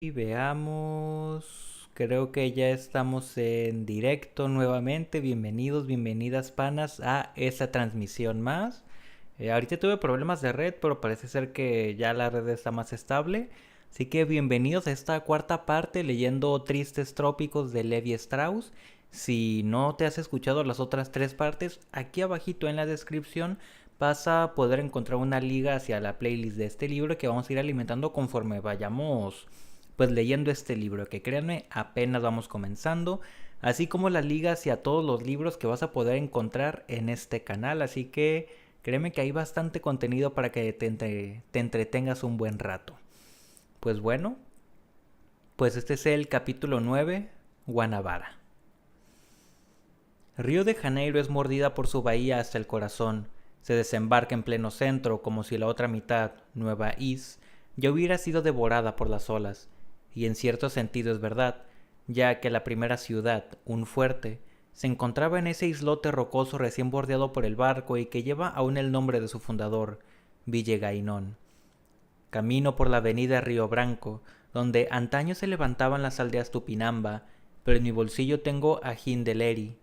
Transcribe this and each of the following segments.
Y veamos, creo que ya estamos en directo nuevamente. Bienvenidos, bienvenidas panas a esta transmisión más. Ahorita tuve problemas de red, pero parece ser que ya la red está más estable. Así que bienvenidos a esta cuarta parte leyendo Tristes Trópicos de Levi Strauss. Si no te has escuchado las otras tres partes, aquí abajito en la descripción vas a poder encontrar una liga hacia la playlist de este libro que vamos a ir alimentando conforme vayamos pues leyendo este libro, que créanme, apenas vamos comenzando, así como la liga hacia todos los libros que vas a poder encontrar en este canal, así que créeme que hay bastante contenido para que te entretengas un buen rato. Pues bueno, pues este es el capítulo 9, Guanabara. Río de Janeiro es mordida por su bahía hasta el corazón, se desembarca en pleno centro como si la otra mitad, Nueva Is, ya hubiera sido devorada por las olas, y en cierto sentido es verdad, ya que la primera ciudad, un fuerte, se encontraba en ese islote rocoso recién bordeado por el barco y que lleva aún el nombre de su fundador, Villegainón. Camino por la avenida Río Branco, donde antaño se levantaban las aldeas Tupinamba, pero en mi bolsillo tengo a Hindeleri,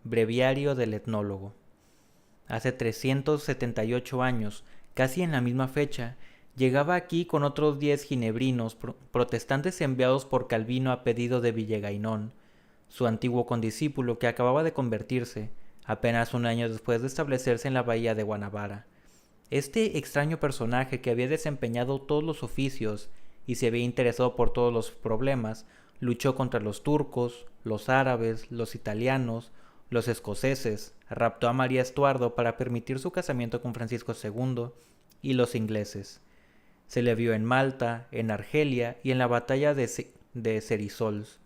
breviario del etnólogo. Hace 378 años, casi en la misma fecha, llegaba aquí con otros 10 ginebrinos protestantes enviados por Calvino a pedido de Villegainón, su antiguo condiscípulo que acababa de convertirse, apenas un año después de establecerse en la bahía de Guanabara. Este extraño personaje que había desempeñado todos los oficios y se había interesado por todos los problemas, luchó contra los turcos, los árabes, los italianos, los escoceses, raptó a María Estuardo para permitir su casamiento con Francisco II y los ingleses. Se le vio en Malta, en Argelia y en la batalla de Cerisols,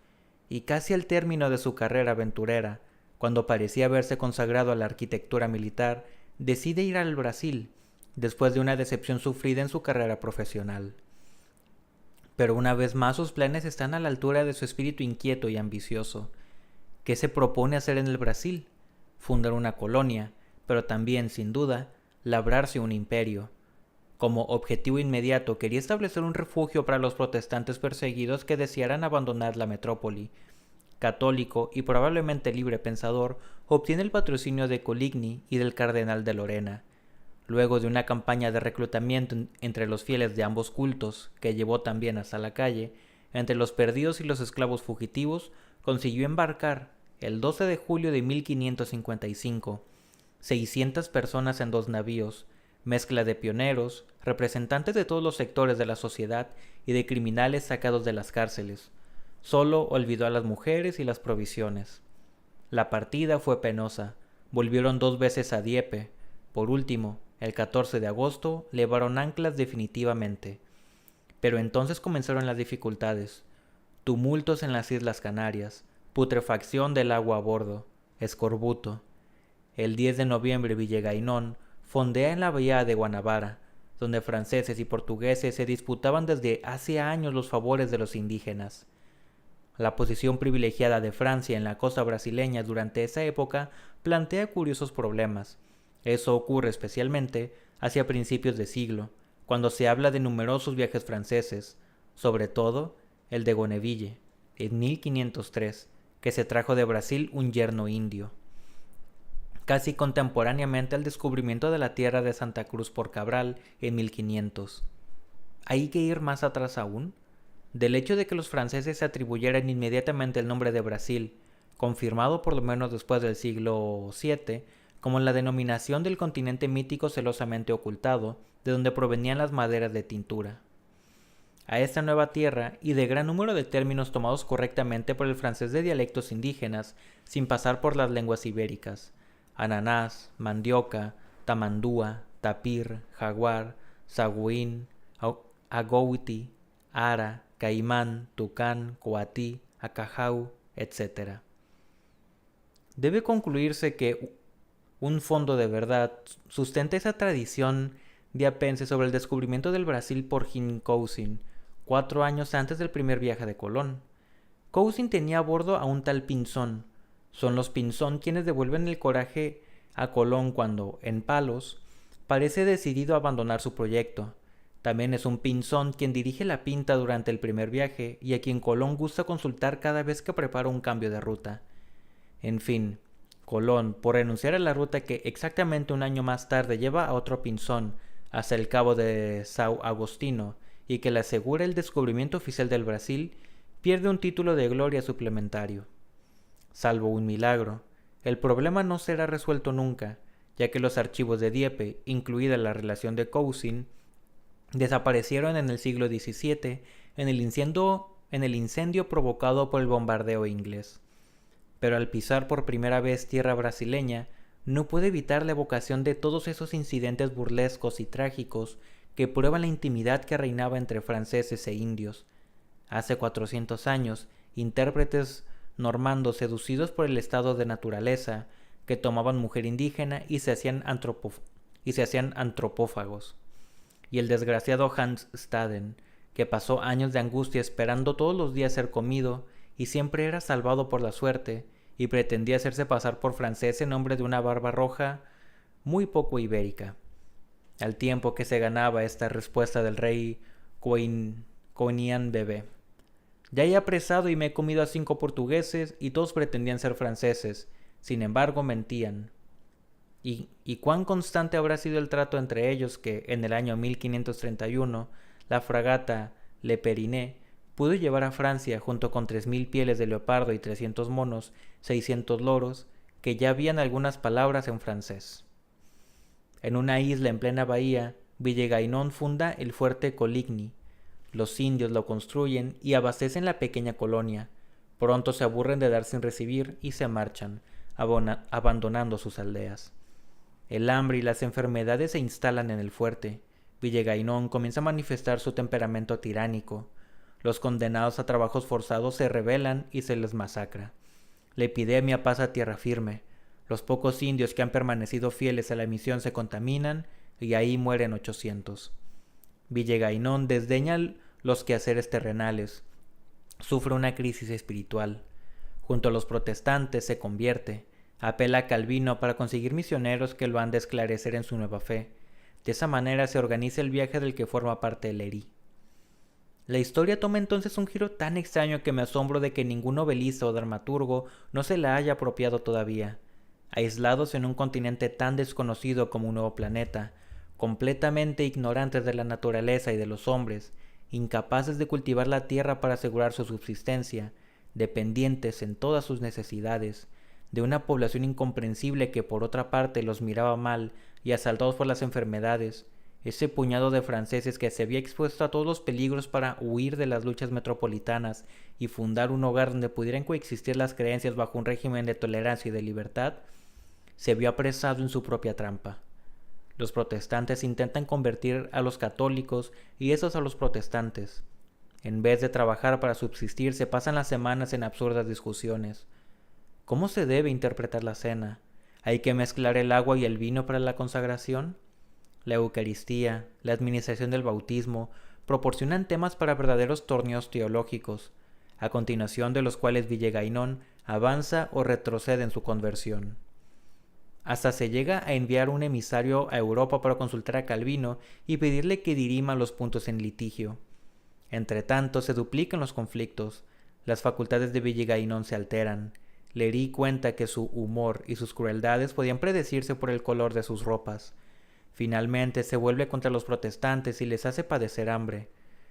y casi al término de su carrera aventurera, cuando parecía haberse consagrado a la arquitectura militar, decide ir al Brasil, después de una decepción sufrida en su carrera profesional. Pero una vez más sus planes están a la altura de su espíritu inquieto y ambicioso. ¿Qué se propone hacer en el Brasil? Fundar una colonia, pero también, sin duda, labrarse un imperio. Como objetivo inmediato quería establecer un refugio para los protestantes perseguidos que desearan abandonar la metrópoli. Católico y probablemente libre pensador, obtiene el patrocinio de Coligny y del cardenal de Lorena. Luego de una campaña de reclutamiento entre los fieles de ambos cultos, que llevó también hasta la calle, entre los perdidos y los esclavos fugitivos, consiguió embarcar, el 12 de julio de 1555, 600 personas en 2 navíos, mezcla de pioneros, representantes de todos los sectores de la sociedad y de criminales sacados de las cárceles. Solo olvidó a las mujeres y las provisiones. La partida fue penosa. Volvieron 2 veces a Dieppe. Por último, el 14 de agosto, levaron anclas definitivamente. Pero entonces comenzaron las dificultades. Tumultos en las Islas Canarias, putrefacción del agua a bordo, escorbuto. El 10 de noviembre Villegainón fondea en la bahía de Guanabara, donde franceses y portugueses se disputaban desde hace años los favores de los indígenas. La posición privilegiada de Francia en la costa brasileña durante esa época plantea curiosos problemas. Eso ocurre especialmente hacia principios de siglo, cuando se habla de numerosos viajes franceses, sobre todo el de Goneville, en 1503, que se trajo de Brasil un yerno indio. Casi contemporáneamente al descubrimiento de la tierra de Santa Cruz por Cabral en 1500. ¿Hay que ir más atrás aún? Del hecho de que los franceses se atribuyeran inmediatamente el nombre de Brasil, confirmado por lo menos después del siglo VII, como la denominación del continente mítico celosamente ocultado, de donde provenían las maderas de tintura. A esta nueva tierra, y de gran número de términos tomados correctamente por el francés de dialectos indígenas, sin pasar por las lenguas ibéricas, ananás, mandioca, tamandúa, tapir, jaguar, sagüín, agouti, ara, caimán, tucán, coatí, acajau, etc. Debe concluirse que un fondo de verdad sustenta esa tradición diapense sobre el descubrimiento del Brasil por Jean Cousin, 4 años antes del primer viaje de Colón. Cousin tenía a bordo a un tal Pinzón. Son los Pinzón quienes devuelven el coraje a Colón cuando, en Palos, parece decidido a abandonar su proyecto. También es un pinzón quien dirige la pinta durante el primer viaje y a quien Colón gusta consultar cada vez que prepara un cambio de ruta. En fin, Colón, por renunciar a la ruta que exactamente un año más tarde lleva a otro pinzón hasta el cabo de São Agostinho y que le asegura el descubrimiento oficial del Brasil, pierde un título de gloria suplementario. Salvo un milagro, el problema no será resuelto nunca, ya que los archivos de Dieppe, incluida la relación de Cousin, desaparecieron en el siglo XVII en el incendio provocado por el bombardeo inglés. Pero al pisar por primera vez tierra brasileña, no puede evitar la evocación de todos esos incidentes burlescos y trágicos que prueban la intimidad que reinaba entre franceses e indios. Hace 400 años, intérpretes normandos seducidos por el estado de naturaleza, que tomaban mujer indígena y se hacían antropófagos. Y el desgraciado Hans Staden, que pasó años de angustia esperando todos los días ser comido y siempre era salvado por la suerte y pretendía hacerse pasar por francés en nombre de una barba roja muy poco ibérica. Al tiempo que se ganaba esta respuesta del rey Coinian Bebé: ya he apresado y me he comido a 5 portugueses y todos pretendían ser franceses, sin embargo mentían. ¿Y cuán constante habrá sido el trato entre ellos que, en el año 1531, la fragata Le Periné pudo llevar a Francia, junto con 3000 pieles de leopardo y 300 monos, 600 loros, que ya habían algunas palabras en francés? En una isla en plena bahía, Villegainón funda el fuerte Coligny. Los indios lo construyen y abastecen la pequeña colonia. Pronto se aburren de dar sin recibir y se marchan, abandonando sus aldeas. El hambre y las enfermedades se instalan en el fuerte. Villegainón comienza a manifestar su temperamento tiránico. Los condenados a trabajos forzados se rebelan y se les masacra. La epidemia pasa a tierra firme. Los pocos indios que han permanecido fieles a la misión se contaminan y ahí mueren 800. Villegainón desdeña los quehaceres terrenales. Sufre una crisis espiritual. Junto a los protestantes se convierte. Apela a Calvino para conseguir misioneros que lo han de esclarecer en su nueva fe. De esa manera se organiza el viaje del que forma parte Léry. La historia toma entonces un giro tan extraño que me asombro de que ningún novelista o dramaturgo no se la haya apropiado todavía. Aislados en un continente tan desconocido como un nuevo planeta, completamente ignorantes de la naturaleza y de los hombres, incapaces de cultivar la tierra para asegurar su subsistencia, dependientes en todas sus necesidades, de una población incomprensible que por otra parte los miraba mal y asaltados por las enfermedades, ese puñado de franceses que se había expuesto a todos los peligros para huir de las luchas metropolitanas y fundar un hogar donde pudieran coexistir las creencias bajo un régimen de tolerancia y de libertad, se vio apresado en su propia trampa. Los protestantes intentan convertir a los católicos y esos a los protestantes. En vez de trabajar para subsistir, se pasan las semanas en absurdas discusiones. ¿Cómo se debe interpretar la cena? ¿Hay que mezclar el agua y el vino para la consagración? La Eucaristía, la administración del bautismo, proporcionan temas para verdaderos torneos teológicos, a continuación de los cuales Villegainón avanza o retrocede en su conversión. Hasta se llega a enviar un emisario a Europa para consultar a Calvino y pedirle que dirima los puntos en litigio. Entretanto, se duplican los conflictos, las facultades de Villegainón se alteran. Léry cuenta que su humor y sus crueldades podían predecirse por el color de sus ropas. Finalmente se vuelve contra los protestantes y les hace padecer hambre.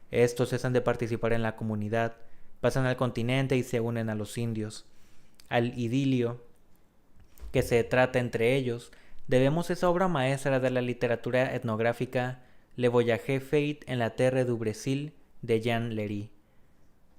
Estos cesan de participar en la comunidad, pasan al continente y se unen a los indios. Al idilio que se trata entre ellos, debemos esa obra maestra de la literatura etnográfica, Le Voyage fait en la terre du Brésil, de Jean Léry.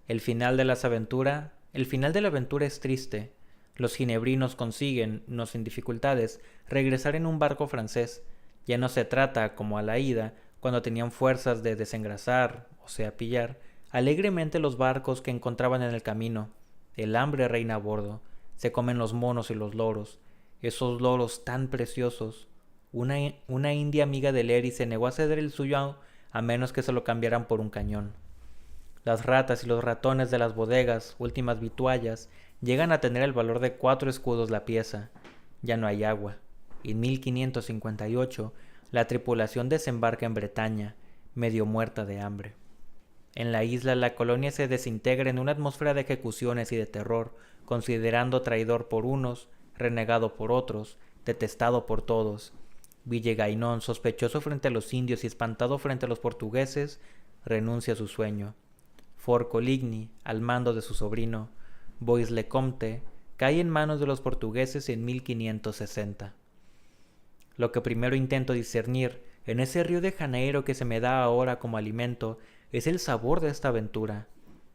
El final de la aventura es triste. Los ginebrinos consiguen, no sin dificultades, regresar en un barco francés. Ya no se trata, como a la ida, cuando tenían fuerzas de desengrasar, o sea, pillar, alegremente los barcos que encontraban en el camino. El hambre reina a bordo. Se comen los monos y los loros. Esos loros tan preciosos. Una india amiga de Léry se negó a ceder el suyo a menos que se lo cambiaran por un cañón. Las ratas y los ratones de las bodegas, últimas vituallas, llegan a tener el valor de 4 escudos la pieza. Ya no hay agua. En 1558, la tripulación desembarca en Bretaña. medio muerta de hambre. En la isla la colonia se desintegra en una atmósfera de ejecuciones y de terror, considerando traidor por unos, renegado por otros, detestado por todos. Villegainón, sospechoso frente a los indios y espantado frente a los portugueses, renuncia a su sueño. Fort Coligny, al mando de su sobrino, Bois-le-Comte, cae en manos de los portugueses en 1560. Lo que primero intento discernir en ese Río de Janeiro que se me da ahora como alimento es el sabor de esta aventura.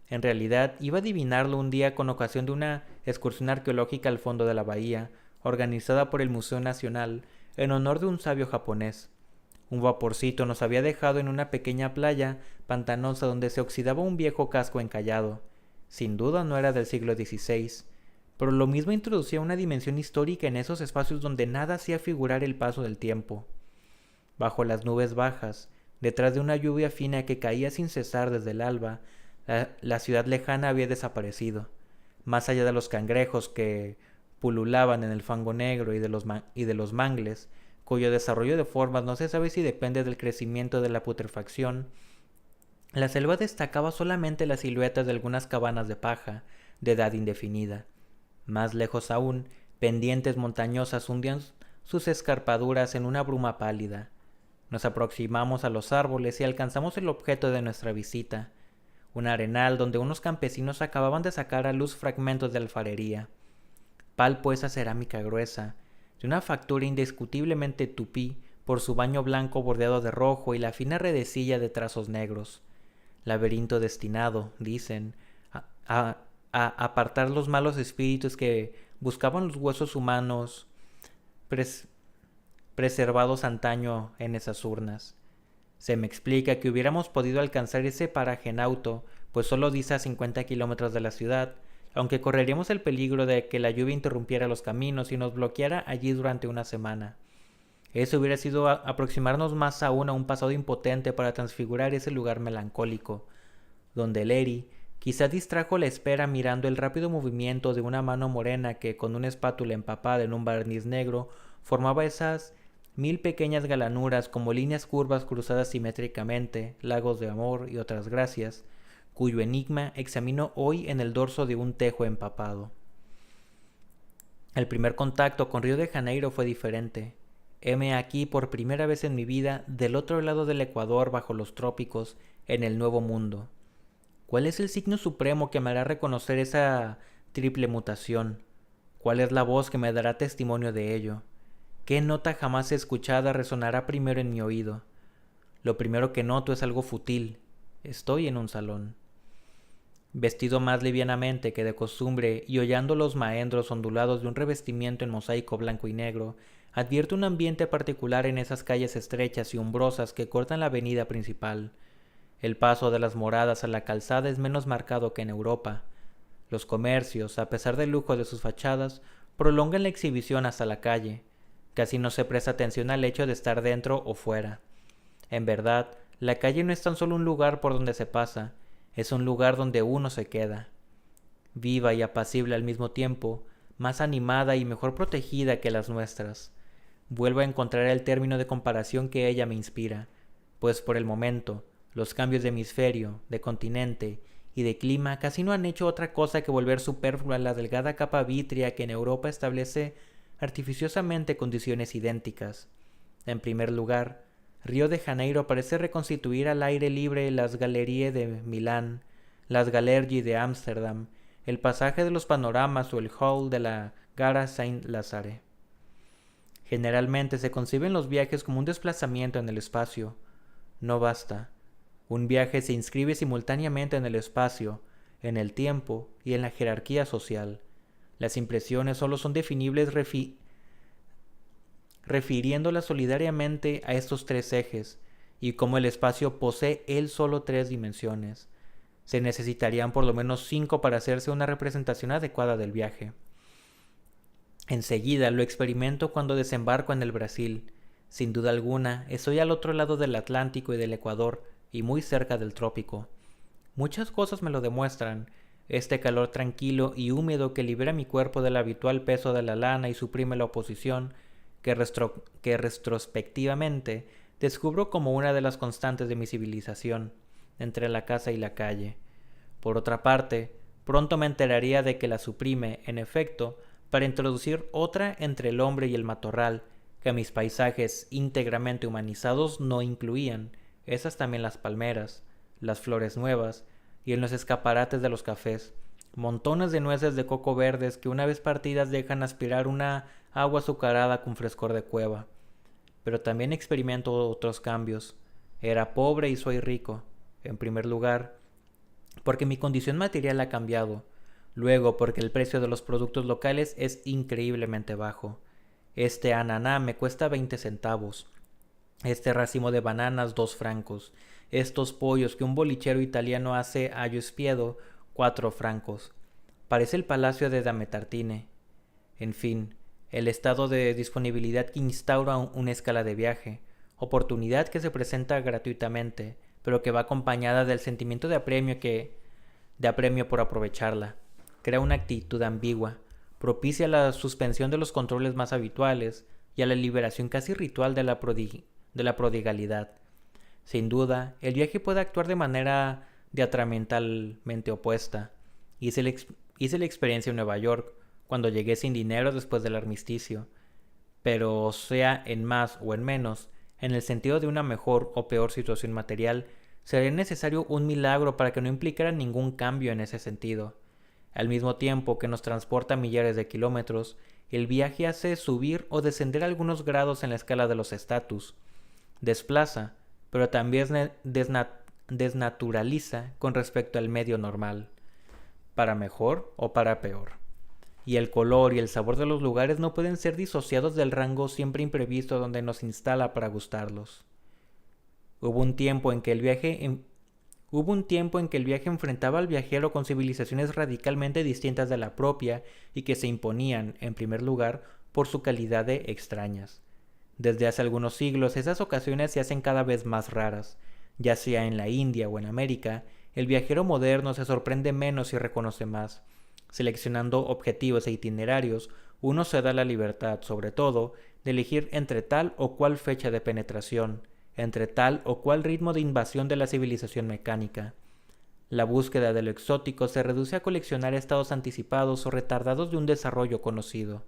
En realidad, iba a adivinarlo un día con ocasión de una excursión arqueológica al fondo de la bahía, organizada por el Museo Nacional en honor de un sabio japonés. Un vaporcito nos había dejado en una pequeña playa pantanosa donde se oxidaba un viejo casco encallado. Sin duda no era del siglo XVI, pero lo mismo introducía una dimensión histórica en esos espacios donde nada hacía figurar el paso del tiempo. Bajo las nubes bajas, detrás de una lluvia fina que caía sin cesar desde el alba, la ciudad lejana había desaparecido. Más allá de los cangrejos que pululaban en el fango negro y de los mangles, cuyo desarrollo de formas no se sabe si depende del crecimiento de la putrefacción, la selva destacaba solamente las siluetas de algunas cabanas de paja, de edad indefinida. Más lejos aún, pendientes montañosas hundían sus escarpaduras en una bruma pálida. Nos aproximamos a los árboles y alcanzamos el objeto de nuestra visita, un arenal donde unos campesinos acababan de sacar a luz fragmentos de alfarería. Palpo esa cerámica gruesa, de una factura indiscutiblemente tupí por su baño blanco bordeado de rojo y la fina redecilla de trazos negros. Laberinto destinado, dicen, a apartar los malos espíritus que buscaban los huesos humanos preservados antaño en esas urnas. Se me explica que hubiéramos podido alcanzar ese paraje en auto, pues solo dista a 50 kilómetros de la ciudad, aunque correríamos el peligro de que la lluvia interrumpiera los caminos y nos bloqueara allí durante una semana. Eso hubiera sido aproximarnos más aún a un pasado impotente para transfigurar ese lugar melancólico, donde Lery quizá distrajo la espera mirando el rápido movimiento de una mano morena que, con una espátula empapada en un barniz negro, formaba esas 1000 pequeñas galanuras como líneas curvas cruzadas simétricamente, lagos de amor y otras gracias, cuyo enigma examino hoy en el dorso de un tejo empapado. El primer contacto con Río de Janeiro fue diferente. Heme aquí por primera vez en mi vida del otro lado del Ecuador bajo los trópicos, en el Nuevo Mundo. ¿Cuál es el signo supremo que me hará reconocer esa triple mutación? ¿Cuál es la voz que me dará testimonio de ello? ¿Qué nota jamás escuchada resonará primero en mi oído? Lo primero que noto es algo fútil. Estoy en un salón. Vestido más livianamente que de costumbre y hollando los maendros ondulados de un revestimiento en mosaico blanco y negro, advierto un ambiente particular en esas calles estrechas y umbrosas que cortan la avenida principal. El paso de las moradas a la calzada es menos marcado que en Europa. Los comercios, a pesar del lujo de sus fachadas, prolongan la exhibición hasta la calle. Casi no se presta atención al hecho de estar dentro o fuera. En verdad, la calle no es tan solo un lugar por donde se pasa, es un lugar donde uno se queda. Viva y apacible al mismo tiempo, más animada y mejor protegida que las nuestras. Vuelvo a encontrar el término de comparación que ella me inspira, pues por el momento, los cambios de hemisferio, de continente y de clima casi no han hecho otra cosa que volver superflua la delgada capa vítrea que en Europa establece artificiosamente condiciones idénticas. En primer lugar, Río de Janeiro parece reconstituir al aire libre las Galeries de Milán, las Galergy de Ámsterdam, el pasaje de los panoramas o el hall de la Gare Saint-Lazare. Generalmente se conciben los viajes como un desplazamiento en el espacio. No basta. Un viaje se inscribe simultáneamente en el espacio, en el tiempo y en la jerarquía social. Las impresiones solo son definibles refiriéndolas solidariamente a estos tres ejes, y como el espacio posee él solo 3 dimensiones, se necesitarían por lo menos 5 para hacerse una representación adecuada del viaje. Enseguida lo experimento cuando desembarco en el Brasil. Sin duda alguna, estoy al otro lado del Atlántico y del Ecuador, y muy cerca del trópico. Muchas cosas me lo demuestran. Este calor tranquilo y húmedo que libera mi cuerpo del habitual peso de la lana y suprime la oposición, que retrospectivamente descubro como una de las constantes de mi civilización, entre la casa y la calle. Por otra parte, pronto me enteraría de que la suprime, en efecto, para introducir otra entre el hombre y el matorral, que mis paisajes íntegramente humanizados no incluían, esas también las palmeras, las flores nuevas, y en los escaparates de los cafés, montones de nueces de coco verdes que una vez partidas dejan aspirar una agua azucarada con frescor de cueva. Pero también experimento otros cambios. Era pobre y soy rico. En primer lugar, porque mi condición material ha cambiado. Luego, porque el precio de los productos locales es increíblemente bajo. Este ananá me cuesta 20 centavos. Este racimo de bananas 2 francos. Estos pollos que un bolichero italiano hace a Spiedo 4 francos. Parece el palacio de Dametartine. En fin, el estado de disponibilidad que instaura una escala de viaje, oportunidad que se presenta gratuitamente, pero que va acompañada del sentimiento de apremio por aprovecharla. Crea una actitud ambigua, propicia la suspensión de los controles más habituales y a la liberación casi ritual de la prodigalidad. Sin duda, el viaje puede actuar de manera diametralmente opuesta. Hice la experiencia en Nueva York, cuando llegué sin dinero después del armisticio, pero sea en más o en menos, en el sentido de una mejor o peor situación material, sería necesario un milagro para que no implicara ningún cambio en ese sentido. Al mismo tiempo que nos transporta millares de kilómetros, el viaje hace subir o descender algunos grados en la escala de los estatus. Desplaza, pero también desnaturaliza con respecto al medio normal, para mejor o para peor. Y el color y el sabor de los lugares no pueden ser disociados del rango siempre imprevisto donde nos instala para gustarlos. Hubo un tiempo en que el viaje enfrentaba al viajero con civilizaciones radicalmente distintas de la propia y que se imponían, en primer lugar, por su calidad de extrañas. Desde hace algunos siglos esas ocasiones se hacen cada vez más raras. Ya sea en la India o en América, el viajero moderno se sorprende menos y reconoce más. Seleccionando objetivos e itinerarios, uno se da la libertad, sobre todo, de elegir entre tal o cual fecha de penetración, entre tal o cual ritmo de invasión de la civilización mecánica. La búsqueda de lo exótico se reduce a coleccionar estados anticipados o retardados de un desarrollo conocido.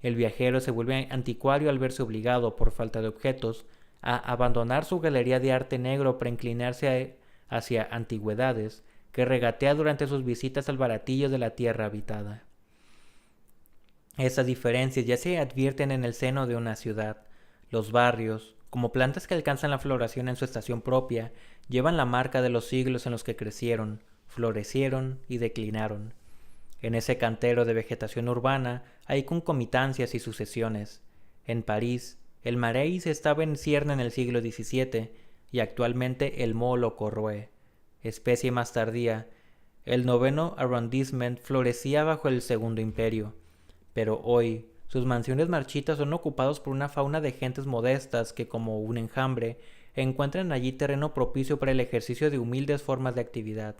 El viajero se vuelve anticuario al verse obligado, por falta de objetos, a abandonar su galería de arte negro para inclinarse hacia antigüedades que regatea durante sus visitas al baratillo de la tierra habitada. Esas diferencias ya se advierten en el seno de una ciudad. Los barrios, como plantas que alcanzan la floración en su estación propia, llevan la marca de los siglos en los que crecieron, florecieron y declinaron. En ese cantero de vegetación urbana hay concomitancias y sucesiones. En París, el Marais estaba en cierne en el siglo XVII y actualmente el Mo lo corroe. Especie más tardía, el 9º arrondissement florecía bajo el Segundo Imperio, pero hoy sus mansiones marchitas son ocupados por una fauna de gentes modestas que, como un enjambre, encuentran allí terreno propicio para el ejercicio de humildes formas de actividad.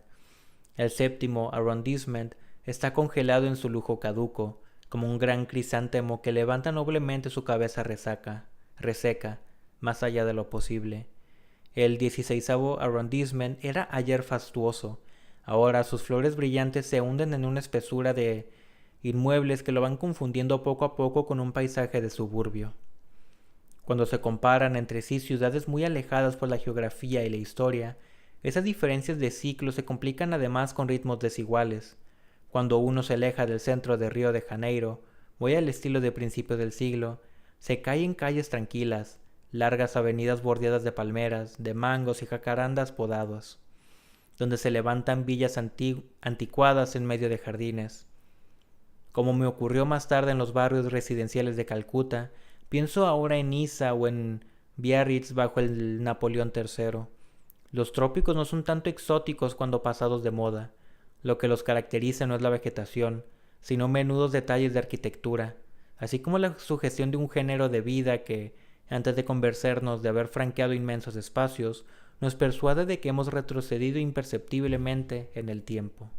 El 7º arrondissement está congelado en su lujo caduco, como un gran crisántemo que levanta noblemente su cabeza reseca, más allá de lo posible. El 16º arrondissement era ayer fastuoso. Ahora sus flores brillantes se hunden en una espesura de inmuebles que lo van confundiendo poco a poco con un paisaje de suburbio. Cuando se comparan entre sí ciudades muy alejadas por la geografía y la historia, esas diferencias de ciclo se complican además con ritmos desiguales. Cuando uno se aleja del centro de Río de Janeiro, muy al estilo de principios del siglo, se cae en calles tranquilas, largas avenidas bordeadas de palmeras, de mangos y jacarandas podados, donde se levantan villas anticuadas en medio de jardines. Como me ocurrió más tarde en los barrios residenciales de Calcuta, pienso ahora en Niza o en Biarritz bajo el Napoleón III. Los trópicos no son tanto exóticos cuando pasados de moda. Lo que los caracteriza no es la vegetación, sino menudos detalles de arquitectura, así como la sugestión de un género de vida que, antes de convencernos de haber franqueado inmensos espacios, nos persuade de que hemos retrocedido imperceptiblemente en el tiempo.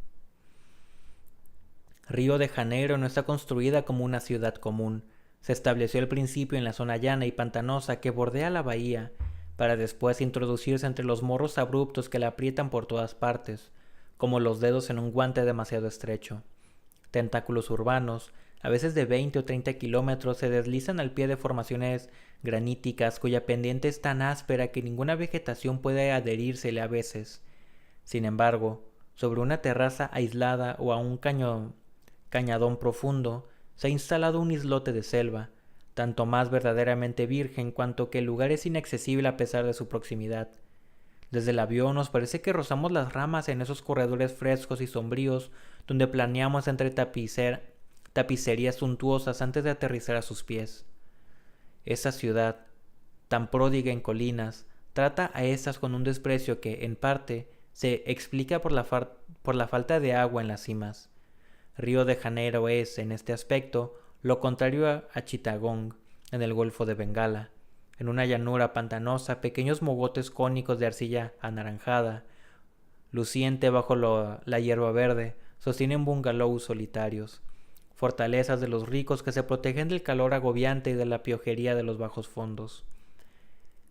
Río de Janeiro no está construida como una ciudad común, Se estableció al principio en la zona llana y pantanosa que bordea la bahía, para después introducirse entre los morros abruptos que la aprietan por todas partes, como los dedos en un guante demasiado estrecho. Tentáculos urbanos, a veces de 20 o 30 kilómetros, se deslizan al pie de formaciones graníticas cuya pendiente es tan áspera que ninguna vegetación puede adherírsele a veces. Sin embargo, sobre una terraza aislada o a un cañadón profundo, se ha instalado un islote de selva, tanto más verdaderamente virgen cuanto que el lugar es inaccesible a pesar de su proximidad. Desde el avión nos parece que rozamos las ramas en esos corredores frescos y sombríos donde planeamos entre tapicerías suntuosas antes de aterrizar a sus pies. Esa ciudad, tan pródiga en colinas, trata a estas con un desprecio que, en parte, se explica por la falta de agua en las cimas. Río de Janeiro es, en este aspecto, lo contrario a Chittagong, en el Golfo de Bengala. En una llanura pantanosa, pequeños mogotes cónicos de arcilla anaranjada, luciente bajo la hierba verde, sostienen bungalows solitarios, fortalezas de los ricos que se protegen del calor agobiante y de la piojería de los bajos fondos.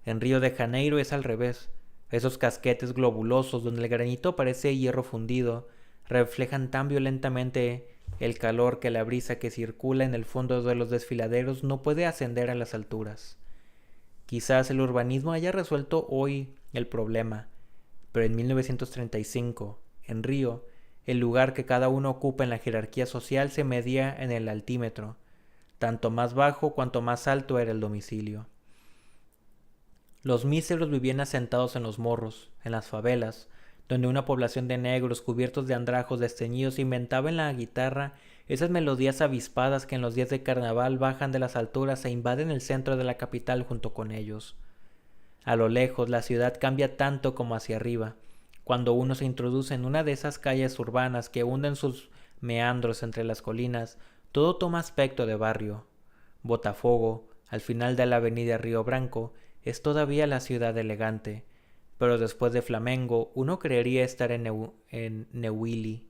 En Río de Janeiro es al revés. Esos casquetes globulosos donde el granito parece hierro fundido reflejan tan violentamente el calor que la brisa que circula en el fondo de los desfiladeros no puede ascender a las alturas. Quizás el urbanismo haya resuelto hoy el problema, pero en 1935, en Río, el lugar que cada uno ocupa en la jerarquía social se medía en el altímetro, tanto más bajo cuanto más alto era el domicilio. Los míseros vivían asentados en los morros, en las favelas, donde una población de negros cubiertos de andrajos desteñidos inventaba en la guitarra esas melodías avispadas que en los días de carnaval bajan de las alturas e invaden el centro de la capital junto con ellos. A lo lejos la ciudad cambia tanto como hacia arriba, cuando uno se introduce en una de esas calles urbanas que hunden sus meandros entre las colinas, todo toma aspecto de barrio. Botafogo, al final de la avenida Río Branco, es todavía la ciudad elegante, pero después de Flamengo uno creería estar en Neuilly.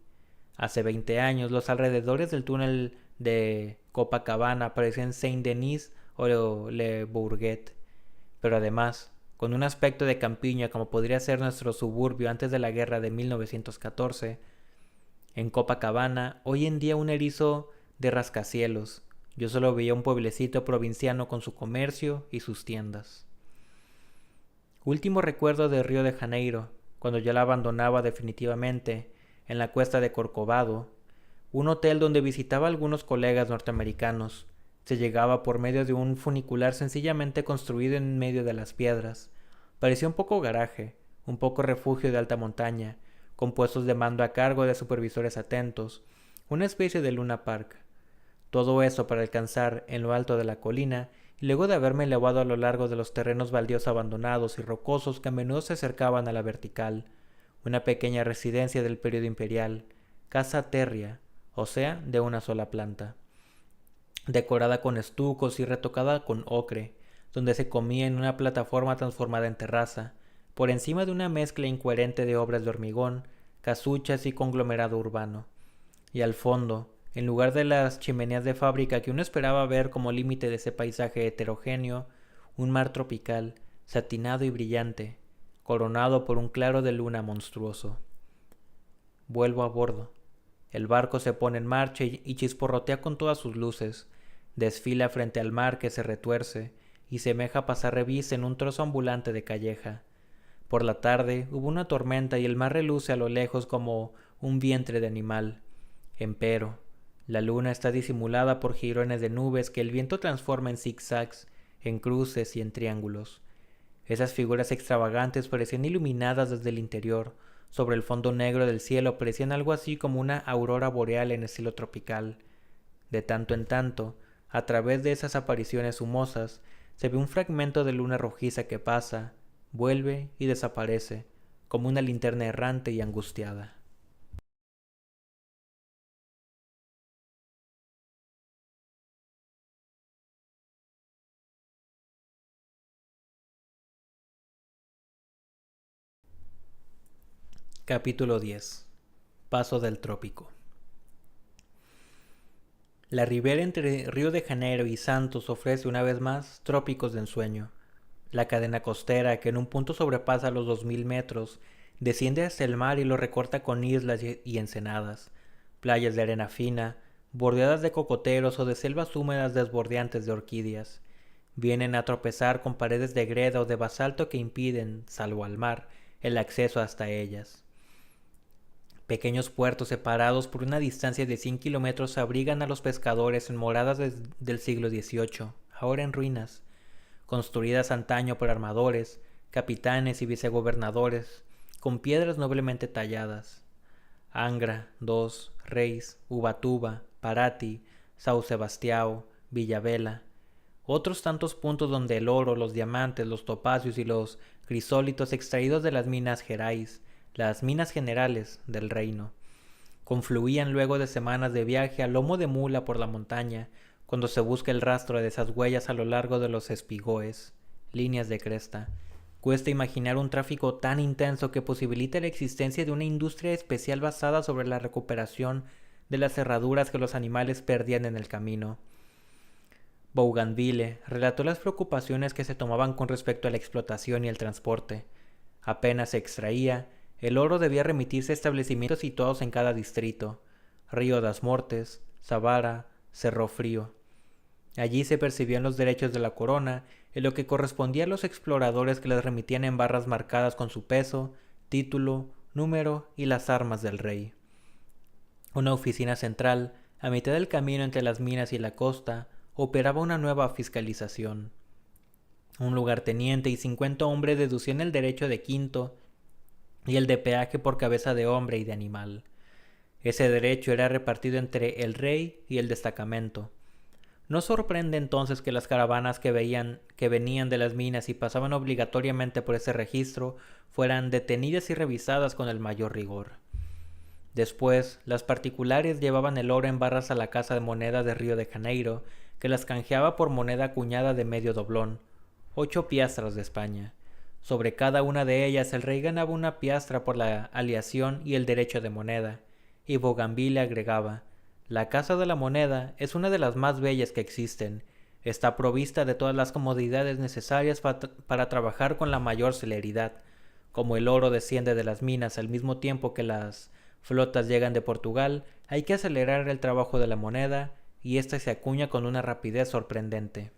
Hace 20 años los alrededores del túnel de Copacabana parecían Saint-Denis o Le Bourget, pero además, con un aspecto de campiña como podría ser nuestro suburbio antes de la guerra de 1914, en Copacabana hoy en día un erizo de rascacielos. Yo solo veía un pueblecito provinciano con su comercio y sus tiendas. Último recuerdo de Río de Janeiro, cuando ya la abandonaba definitivamente, en la cuesta de Corcovado, un hotel donde visitaba a algunos colegas norteamericanos. Se llegaba por medio de un funicular sencillamente construido en medio de las piedras. Parecía un poco garaje, un poco refugio de alta montaña, con puestos de mando a cargo de supervisores atentos, una especie de Luna Park. Todo eso para alcanzar, en lo alto de la colina, y luego de haberme elevado a lo largo de los terrenos baldíos abandonados y rocosos que a menudo se acercaban a la vertical, una pequeña residencia del período imperial, casa térrea, o sea, de una sola planta, decorada con estucos y retocada con ocre, donde se comía en una plataforma transformada en terraza, por encima de una mezcla incoherente de obras de hormigón, casuchas y conglomerado urbano. Y al fondo, en lugar de las chimeneas de fábrica que uno esperaba ver como límite de ese paisaje heterogéneo, un mar tropical, satinado y brillante, coronado por un claro de luna monstruoso. Vuelvo a bordo. El barco se pone en marcha y chisporrotea con todas sus luces. Desfila frente al mar que se retuerce y semeja pasar revista en un trozo ambulante de calleja. Por la tarde hubo una tormenta y el mar reluce a lo lejos como un vientre de animal. Empero, la luna está disimulada por jirones de nubes que el viento transforma en zigzags, en cruces y en triángulos. Esas figuras extravagantes parecían iluminadas desde el interior. Sobre el fondo negro del cielo parecían algo así como una aurora boreal en estilo tropical. De tanto en tanto, a través de esas apariciones humosas, se ve un fragmento de luna rojiza que pasa, vuelve y desaparece, como una linterna errante y angustiada. Capítulo 10. Paso del Trópico. La ribera entre Río de Janeiro y Santos ofrece una vez más trópicos de ensueño. La cadena costera, que en un punto sobrepasa los 2000 metros, desciende hasta el mar y lo recorta con islas y ensenadas, playas de arena fina, bordeadas de cocoteros o de selvas húmedas desbordeantes de orquídeas. Vienen a tropezar con paredes de greda o de basalto que impiden, salvo al mar, el acceso hasta ellas. Pequeños puertos separados por una distancia de 100 kilómetros abrigan a los pescadores en moradas del siglo XVIII, ahora en ruinas, construidas antaño por armadores, capitanes y vicegobernadores, con piedras noblemente talladas. Angra, Dos, Reis, Ubatuba, Paraty, São Sebastião, Villavela. Otros tantos puntos donde el oro, los diamantes, los topacios y los crisólitos extraídos de las minas Gerais, las minas generales del reino, confluían luego de semanas de viaje a lomo de mula por la montaña, cuando se busca el rastro de esas huellas a lo largo de los espigóes, líneas de cresta. Cuesta imaginar un tráfico tan intenso que posibilite la existencia de una industria especial basada sobre la recuperación de las herraduras que los animales perdían en el camino. Bougainville relató las preocupaciones que se tomaban con respecto a la explotación y el transporte. Apenas se extraía, el oro debía remitirse a establecimientos situados en cada distrito: Río das Mortes, Savara, Cerro Frío. Allí se percibían los derechos de la corona, en lo que correspondía a los exploradores que les remitían en barras marcadas con su peso, título, número y las armas del rey. Una oficina central, a mitad del camino entre las minas y la costa, operaba una nueva fiscalización. Un lugarteniente y 50 hombres deducían el derecho de quinto y el de peaje por cabeza de hombre y de animal. Ese derecho era repartido entre el rey y el destacamento. No sorprende entonces que las caravanas que venían de las minas y pasaban obligatoriamente por ese registro fueran detenidas y revisadas con el mayor rigor. Después, las particulares llevaban el oro en barras a la casa de moneda de Río de Janeiro, que las canjeaba por moneda acuñada de medio doblón, 8 piastras de España. Sobre cada una de ellas el rey ganaba una piastra por la aleación y el derecho de moneda, y Bougainville agregaba: la Casa de la Moneda es una de las más bellas que existen. Está provista de todas las comodidades necesarias para trabajar con la mayor celeridad. Como el oro desciende de las minas al mismo tiempo que las flotas llegan de Portugal, hay que acelerar el trabajo de la moneda, y ésta se acuña con una rapidez sorprendente.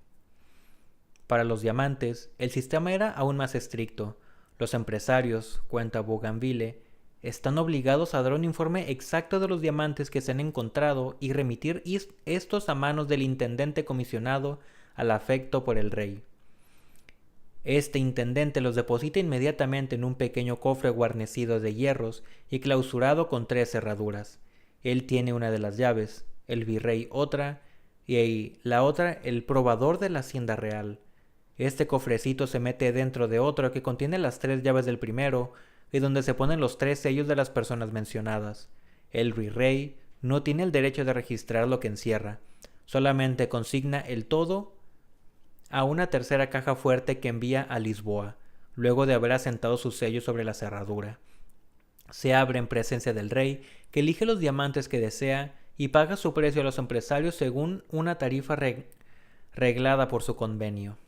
Para los diamantes, el sistema era aún más estricto. Los empresarios, cuenta Bougainville, están obligados a dar un informe exacto de los diamantes que se han encontrado y remitir estos a manos del intendente comisionado al afecto por el rey. Este intendente los deposita inmediatamente en un pequeño cofre guarnecido de hierros y clausurado con 3 cerraduras. Él tiene una de las llaves, el virrey otra, y la otra el probador de la hacienda real. Este cofrecito se mete dentro de otro que contiene las 3 llaves del primero, y donde se ponen los 3 sellos de las personas mencionadas. El virrey no tiene el derecho de registrar lo que encierra, solamente consigna el todo a una tercera caja fuerte que envía a Lisboa, luego de haber asentado su sello sobre la cerradura. Se abre en presencia del rey, que elige los diamantes que desea y paga su precio a los empresarios según una tarifa reglada por su convenio.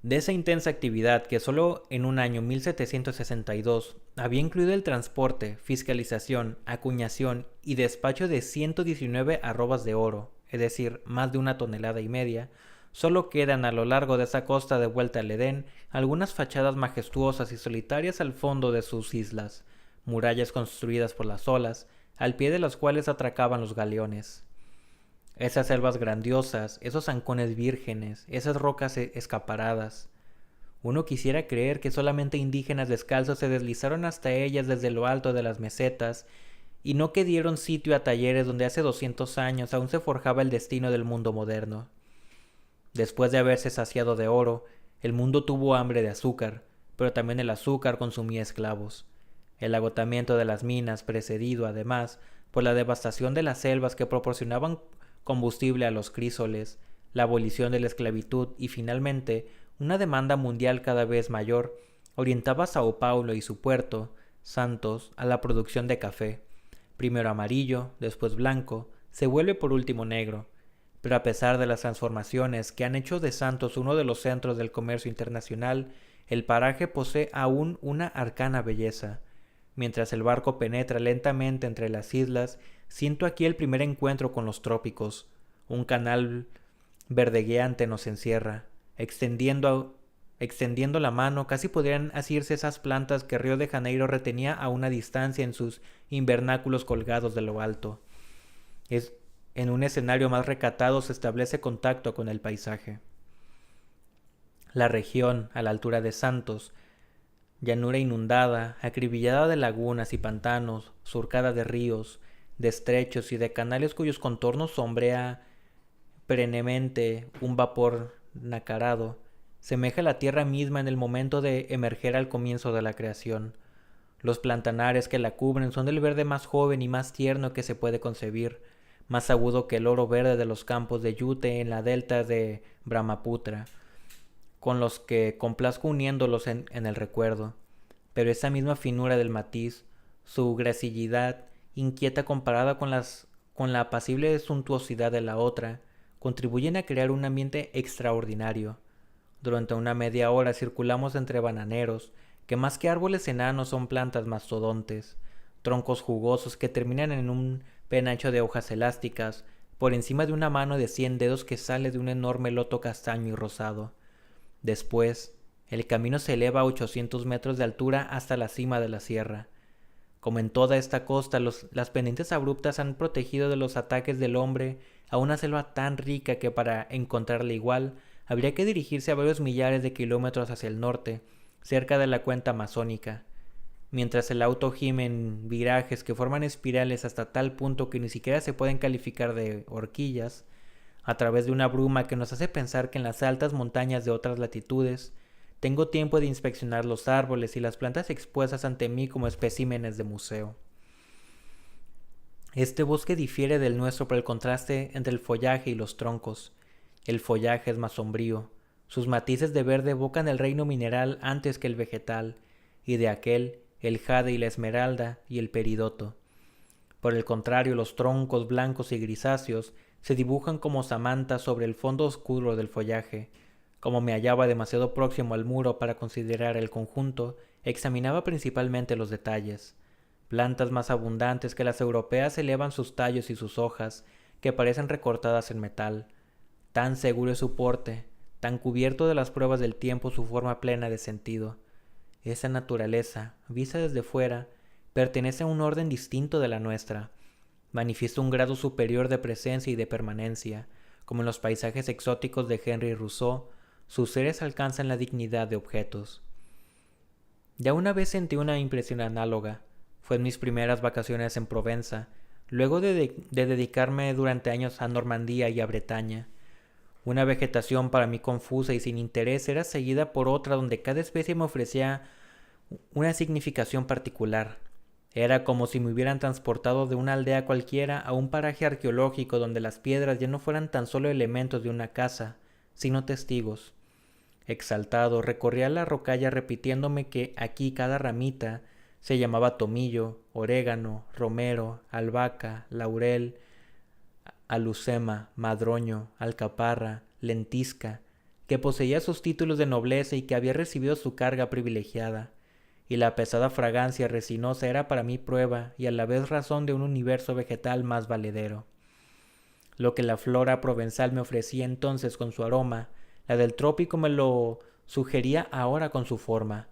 De esa intensa actividad, que solo en un año 1762 había incluido el transporte, fiscalización, acuñación y despacho de 119 arrobas de oro, es decir, más de 1,5 toneladas, solo quedan a lo largo de esa costa de vuelta al Edén algunas fachadas majestuosas y solitarias al fondo de sus islas, murallas construidas por las olas, al pie de las cuales atracaban los galeones. Esas selvas grandiosas, esos ancones vírgenes, esas rocas escaparadas. Uno quisiera creer que solamente indígenas descalzos se deslizaron hasta ellas desde lo alto de las mesetas, y no que dieron sitio a talleres donde hace 200 años aún se forjaba el destino del mundo moderno. Después de haberse saciado de oro, el mundo tuvo hambre de azúcar, pero también el azúcar consumía esclavos. El agotamiento de las minas, precedido, además, por la devastación de las selvas que proporcionaban combustible a los crísoles, la abolición de la esclavitud y finalmente una demanda mundial cada vez mayor, orientaba a Sao Paulo y su puerto, Santos, a la producción de café, primero amarillo, después blanco, se vuelve por último negro. Pero a pesar de las transformaciones que han hecho de Santos uno de los centros del comercio internacional, el paraje posee aún una arcana belleza. Mientras el barco penetra lentamente entre las islas, siento aquí el primer encuentro con los trópicos. Un canal verdegueante nos encierra. Extendiendo la mano, casi podrían asirse esas plantas que Río de Janeiro retenía a una distancia en sus invernáculos colgados de lo alto. En un escenario más recatado se establece contacto con el paisaje. La región, a la altura de Santos, llanura inundada, acribillada de lagunas y pantanos, surcada de ríos, de estrechos y de canales cuyos contornos sombrea perennemente un vapor nacarado, semeja la tierra misma en el momento de emerger al comienzo de la creación. Los plantanares que la cubren son del verde más joven y más tierno que se puede concebir, más agudo que el oro verde de los campos de yute en la delta de Brahmaputra, con los que complazco uniéndolos en el recuerdo. Pero esa misma finura del matiz, su gracilidad inquieta comparada con la apacible suntuosidad de la otra, contribuyen a crear un ambiente extraordinario. Durante una media hora circulamos entre bananeros, que más que árboles enanos son plantas mastodontes, troncos jugosos que terminan en un penacho de hojas elásticas, por encima de una mano de 100 dedos que sale de un enorme loto castaño y rosado. Después, el camino se eleva a 800 metros de altura hasta la cima de la sierra. Como en toda esta costa, las pendientes abruptas han protegido de los ataques del hombre a una selva tan rica que para encontrarla igual habría que dirigirse a varios millares de kilómetros hacia el norte, cerca de la cuenca amazónica. Mientras el auto gime en virajes que forman espirales hasta tal punto que ni siquiera se pueden calificar de horquillas, a través de una bruma que nos hace pensar que en las altas montañas de otras latitudes tengo tiempo de inspeccionar los árboles y las plantas expuestas ante mí como especímenes de museo. Este bosque difiere del nuestro por el contraste entre el follaje y los troncos. El follaje es más sombrío. Sus matices de verde evocan el reino mineral antes que el vegetal, y de aquel el jade y la esmeralda y el peridoto. Por el contrario, los troncos blancos y grisáceos se dibujan como samantas sobre el fondo oscuro del follaje. Como me hallaba demasiado próximo al muro para considerar el conjunto, examinaba principalmente los detalles. Plantas más abundantes que las europeas elevan sus tallos y sus hojas, que parecen recortadas en metal. Tan seguro es su porte, tan cubierto de las pruebas del tiempo su forma plena de sentido. Esa naturaleza, vista desde fuera, pertenece a un orden distinto de la nuestra. Manifiesta un grado superior de presencia y de permanencia. Como en los paisajes exóticos de Henry Rousseau, sus seres alcanzan la dignidad de objetos. Ya una vez sentí una impresión análoga. Fue en mis primeras vacaciones en Provenza, luego de dedicarme durante años a Normandía y a Bretaña. Una vegetación para mí confusa y sin interés era seguida por otra donde cada especie me ofrecía una significación particular. Era como si me hubieran transportado de una aldea cualquiera a un paraje arqueológico donde las piedras ya no fueran tan solo elementos de una casa, sino testigos. Exaltado, recorría la rocalla repitiéndome que aquí cada ramita se llamaba tomillo, orégano, romero, albahaca, laurel, alucema, madroño, alcaparra, lentisca, que poseía sus títulos de nobleza y que había recibido su carga privilegiada, y la pesada fragancia resinosa era para mí prueba y a la vez razón de un universo vegetal más valedero. Lo que la flora provenzal me ofrecía entonces con su aroma, la del trópico me lo sugería ahora con su forma.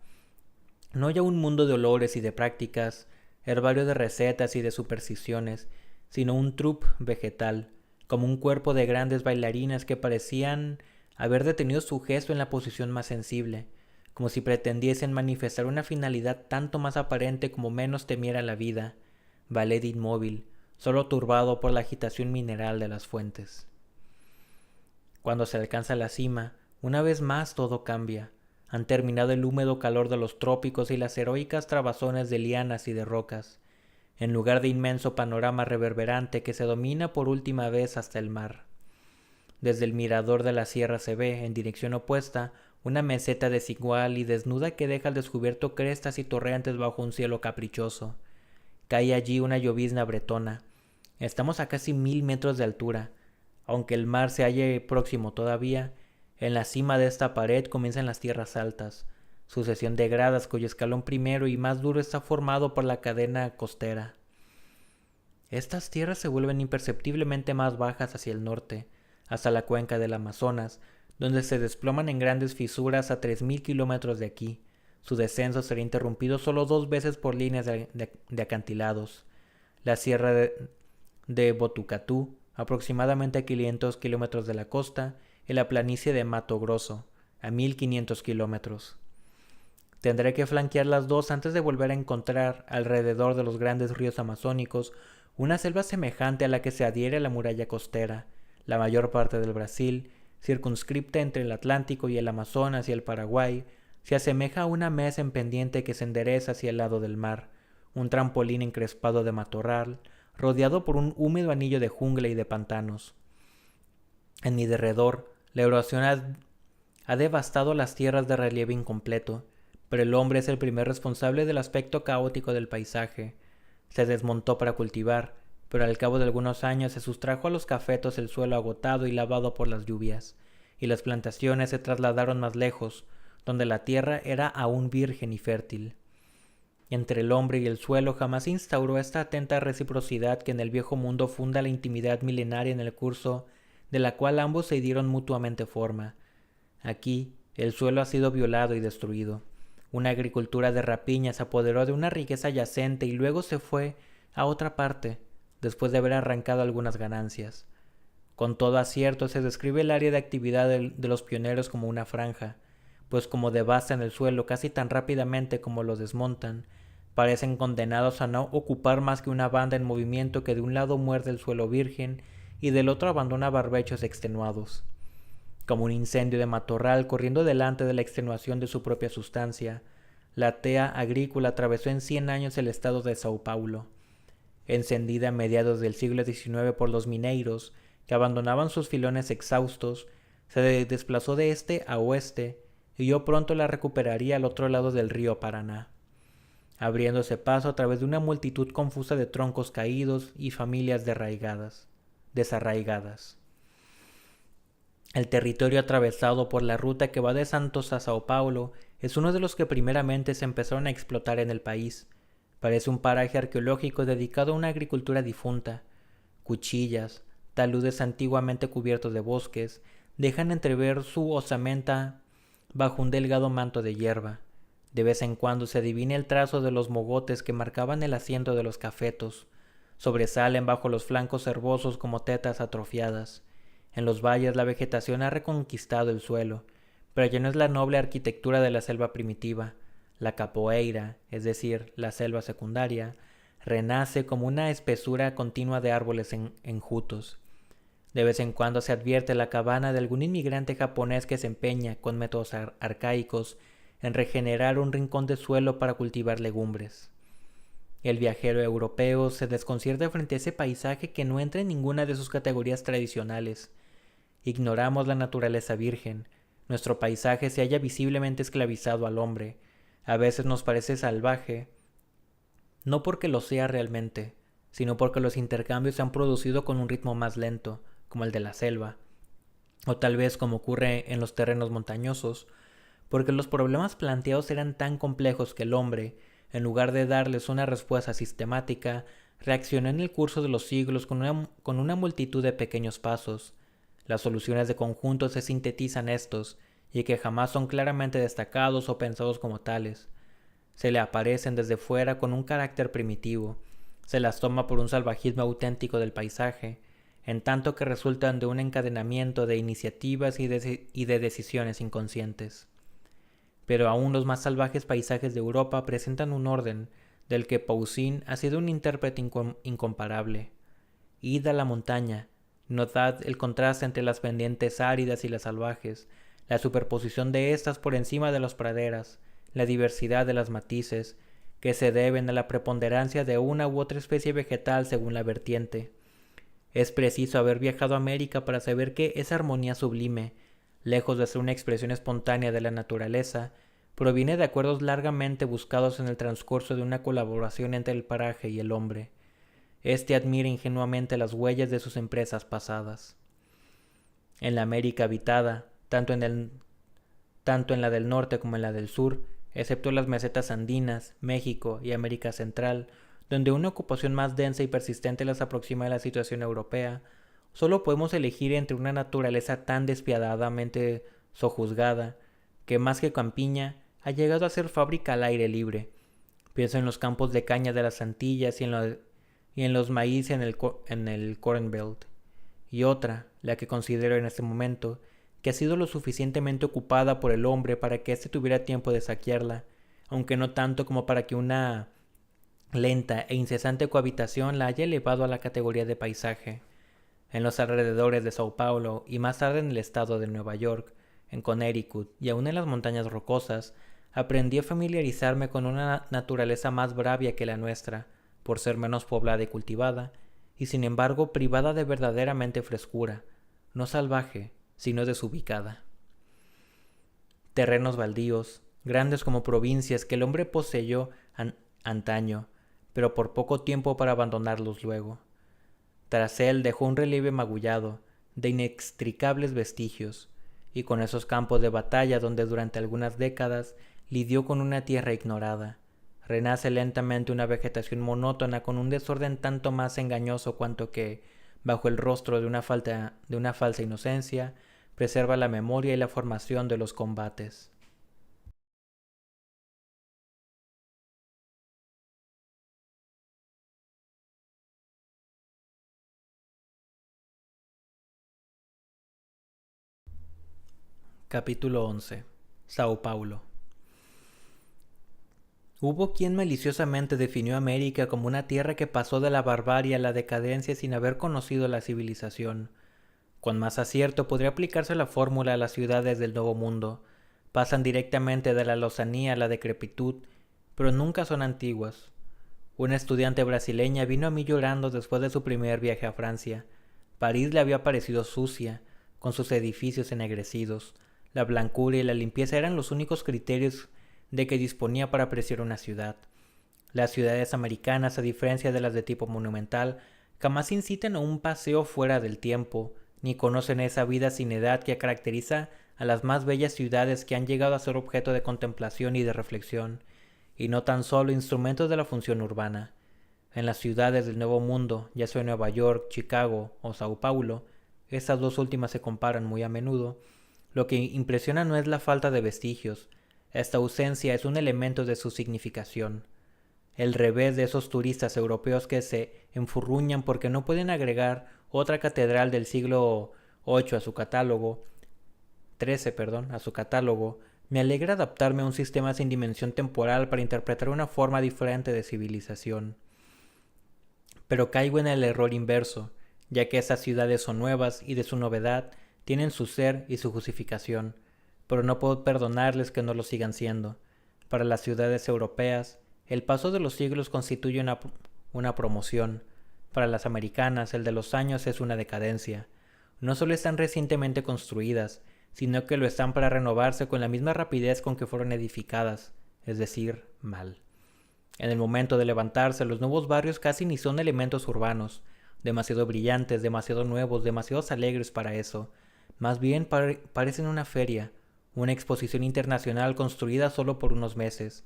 No ya un mundo de olores y de prácticas, herbario de recetas y de supersticiones, sino un troupe vegetal, como un cuerpo de grandes bailarinas que parecían haber detenido su gesto en la posición más sensible, como si pretendiesen manifestar una finalidad tanto más aparente como menos temiera la vida, ballet inmóvil, solo turbado por la agitación mineral de las fuentes. Cuando se alcanza la cima, una vez más todo cambia. Han terminado el húmedo calor de los trópicos y las heroicas trabazones de lianas y de rocas, en lugar de inmenso panorama reverberante que se domina por última vez hasta el mar. Desde el mirador de la sierra se ve, en dirección opuesta, una meseta desigual y desnuda que deja al descubierto crestas y torrentes bajo un cielo caprichoso. Cae allí una llovizna bretona. Estamos a casi 1000 metros de altura. Aunque el mar se halle próximo todavía, en la cima de esta pared comienzan las tierras altas, sucesión de gradas cuyo escalón primero y más duro está formado por la cadena costera. Estas tierras se vuelven imperceptiblemente más bajas hacia el norte, hasta la cuenca del Amazonas, donde se desploman en grandes fisuras a 3000 kilómetros de aquí. Su descenso será interrumpido solo 2 veces por líneas de acantilados. La sierra de Botucatú, aproximadamente a 500 kilómetros de la costa, y la planicie de Mato Grosso, a 1500 kilómetros. Tendré que flanquear las dos antes de volver a encontrar, alrededor de los grandes ríos amazónicos, una selva semejante a la que se adhiere a la muralla costera. La mayor parte del Brasil, circunscripta entre el Atlántico y el Amazonas y el Paraguay, se asemeja a una mesa en pendiente que se endereza hacia el lado del mar, un trampolín encrespado de matorral, rodeado por un húmedo anillo de jungla y de pantanos. En mi derredor, la erosión ha devastado las tierras de relieve incompleto, pero el hombre es el primer responsable del aspecto caótico del paisaje. Se desmontó para cultivar, pero al cabo de algunos años se sustrajo a los cafetos el suelo agotado y lavado por las lluvias, y las plantaciones se trasladaron más lejos, donde la tierra era aún virgen y fértil. Entre el hombre y el suelo jamás se instauró esta atenta reciprocidad que en el viejo mundo funda la intimidad milenaria en el curso de la cual ambos se dieron mutuamente forma. Aquí el suelo ha sido violado y destruido. Una agricultura de rapiña se apoderó de una riqueza yacente y luego se fue a otra parte, después de haber arrancado algunas ganancias. Con todo acierto se describe el área de actividad de los pioneros como una franja, pues como devastan el suelo casi tan rápidamente como lo desmontan, parecen condenados a no ocupar más que una banda en movimiento que de un lado muerde el suelo virgen y del otro abandona barbechos extenuados. Como un incendio de matorral corriendo delante de la extenuación de su propia sustancia, la tea agrícola atravesó en 100 años el estado de Sao Paulo. Encendida a mediados del siglo XIX por los mineiros, que abandonaban sus filones exhaustos, se desplazó de este a oeste, y yo pronto la recuperaría al otro lado del río Paraná, abriéndose paso a través de una multitud confusa de troncos caídos y familias desarraigadas. El territorio atravesado por la ruta que va de Santos a Sao Paulo es uno de los que primeramente se empezaron a explotar en el país. Parece un paraje arqueológico dedicado a una agricultura difunta. Cuchillas, taludes antiguamente cubiertos de bosques, dejan entrever su osamenta bajo un delgado manto de hierba. De vez en cuando se adivina el trazo de los mogotes que marcaban el asiento de los cafetos. Sobresalen bajo los flancos herbosos como tetas atrofiadas. En los valles la vegetación ha reconquistado el suelo, pero ya no es la noble arquitectura de la selva primitiva. La capoeira, es decir, la selva secundaria, renace como una espesura continua de árboles enjutos. De vez en cuando se advierte la cabana de algún inmigrante japonés que se empeña, con métodos arcaicos, en regenerar un rincón de suelo para cultivar legumbres. El viajero europeo se desconcierta frente a ese paisaje que no entra en ninguna de sus categorías tradicionales. Ignoramos la naturaleza virgen. Nuestro paisaje se halla visiblemente esclavizado al hombre. A veces nos parece salvaje, no porque lo sea realmente, sino porque los intercambios se han producido con un ritmo más lento, como el de la selva, o tal vez como ocurre en los terrenos montañosos, porque los problemas planteados eran tan complejos que el hombre, en lugar de darles una respuesta sistemática, reaccionó en el curso de los siglos con una multitud de pequeños pasos. Las soluciones de conjunto se sintetizan estos, y que jamás son claramente destacados o pensados como tales. Se le aparecen desde fuera con un carácter primitivo, se las toma por un salvajismo auténtico del paisaje, en tanto que resultan de un encadenamiento de iniciativas y de decisiones inconscientes. Pero aún los más salvajes paisajes de Europa presentan un orden del que Poussin ha sido un intérprete incomparable. Id a la montaña, notad el contraste entre las pendientes áridas y las salvajes, la superposición de estas por encima de las praderas, la diversidad de las matices, que se deben a la preponderancia de una u otra especie vegetal según la vertiente. Es preciso haber viajado a América para saber que esa armonía sublime, lejos de ser una expresión espontánea de la naturaleza, proviene de acuerdos largamente buscados en el transcurso de una colaboración entre el paraje y el hombre. Este admira ingenuamente las huellas de sus empresas pasadas. En la América habitada, tanto en la del norte como en la del sur, excepto las mesetas andinas, México y América Central, donde una ocupación más densa y persistente las aproxima a la situación europea, solo podemos elegir entre una naturaleza tan despiadadamente sojuzgada, que más que campiña, ha llegado a ser fábrica al aire libre. Pienso en los campos de caña de las Antillas y en los maíz en el Corn Belt. Y otra, la que considero en este momento, que ha sido lo suficientemente ocupada por el hombre para que éste tuviera tiempo de saquearla, aunque no tanto como para que una lenta e incesante cohabitación la haya elevado a la categoría de paisaje. En los alrededores de Sao Paulo y más tarde en el estado de Nueva York, en Connecticut y aún en las montañas rocosas, aprendí a familiarizarme con una naturaleza más bravia que la nuestra, por ser menos poblada y cultivada, y sin embargo privada de verdaderamente frescura, no salvaje, sino desubicada. Terrenos baldíos, grandes como provincias que el hombre poseyó antaño, pero por poco tiempo para abandonarlos luego. Tras él dejó un relieve magullado, de inextricables vestigios, y con esos campos de batalla donde durante algunas décadas lidió con una tierra ignorada, renace lentamente una vegetación monótona con un desorden tanto más engañoso cuanto que, bajo el rostro de una falsa inocencia, preserva la memoria y la formación de los combates. Capítulo 11. Sao Paulo. Hubo quien maliciosamente definió América como una tierra que pasó de la barbarie a la decadencia sin haber conocido la civilización. Con más acierto podría aplicarse la fórmula a las ciudades del Nuevo Mundo. Pasan directamente de la lozanía a la decrepitud, pero nunca son antiguas. Una estudiante brasileña vino a mí llorando después de su primer viaje a Francia. París le había parecido sucia, con sus edificios ennegrecidos. La blancura y la limpieza eran los únicos criterios de que disponía para apreciar una ciudad. Las ciudades americanas, a diferencia de las de tipo monumental, jamás incitan a un paseo fuera del tiempo, ni conocen esa vida sin edad que caracteriza a las más bellas ciudades que han llegado a ser objeto de contemplación y de reflexión, y no tan solo instrumentos de la función urbana. En las ciudades del Nuevo Mundo, ya sea Nueva York, Chicago o Sao Paulo, estas dos últimas se comparan muy a menudo, lo que impresiona no es la falta de vestigios, esta ausencia es un elemento de su significación. El revés de esos turistas europeos que se enfurruñan porque no pueden agregar otra catedral del siglo XIII a su catálogo, me alegra adaptarme a un sistema sin dimensión temporal para interpretar una forma diferente de civilización. Pero caigo en el error inverso, ya que esas ciudades son nuevas y de su novedad tienen su ser y su justificación, pero no puedo perdonarles que no lo sigan siendo. Para las ciudades europeas, el paso de los siglos constituye una promoción. Para las americanas, el de los años es una decadencia. No solo están recientemente construidas, sino que lo están para renovarse con la misma rapidez con que fueron edificadas, es decir, mal. En el momento de levantarse, los nuevos barrios casi ni son elementos urbanos, demasiado brillantes, demasiado nuevos, demasiado alegres para eso. Más bien parecen una feria, una exposición internacional construida solo por unos meses.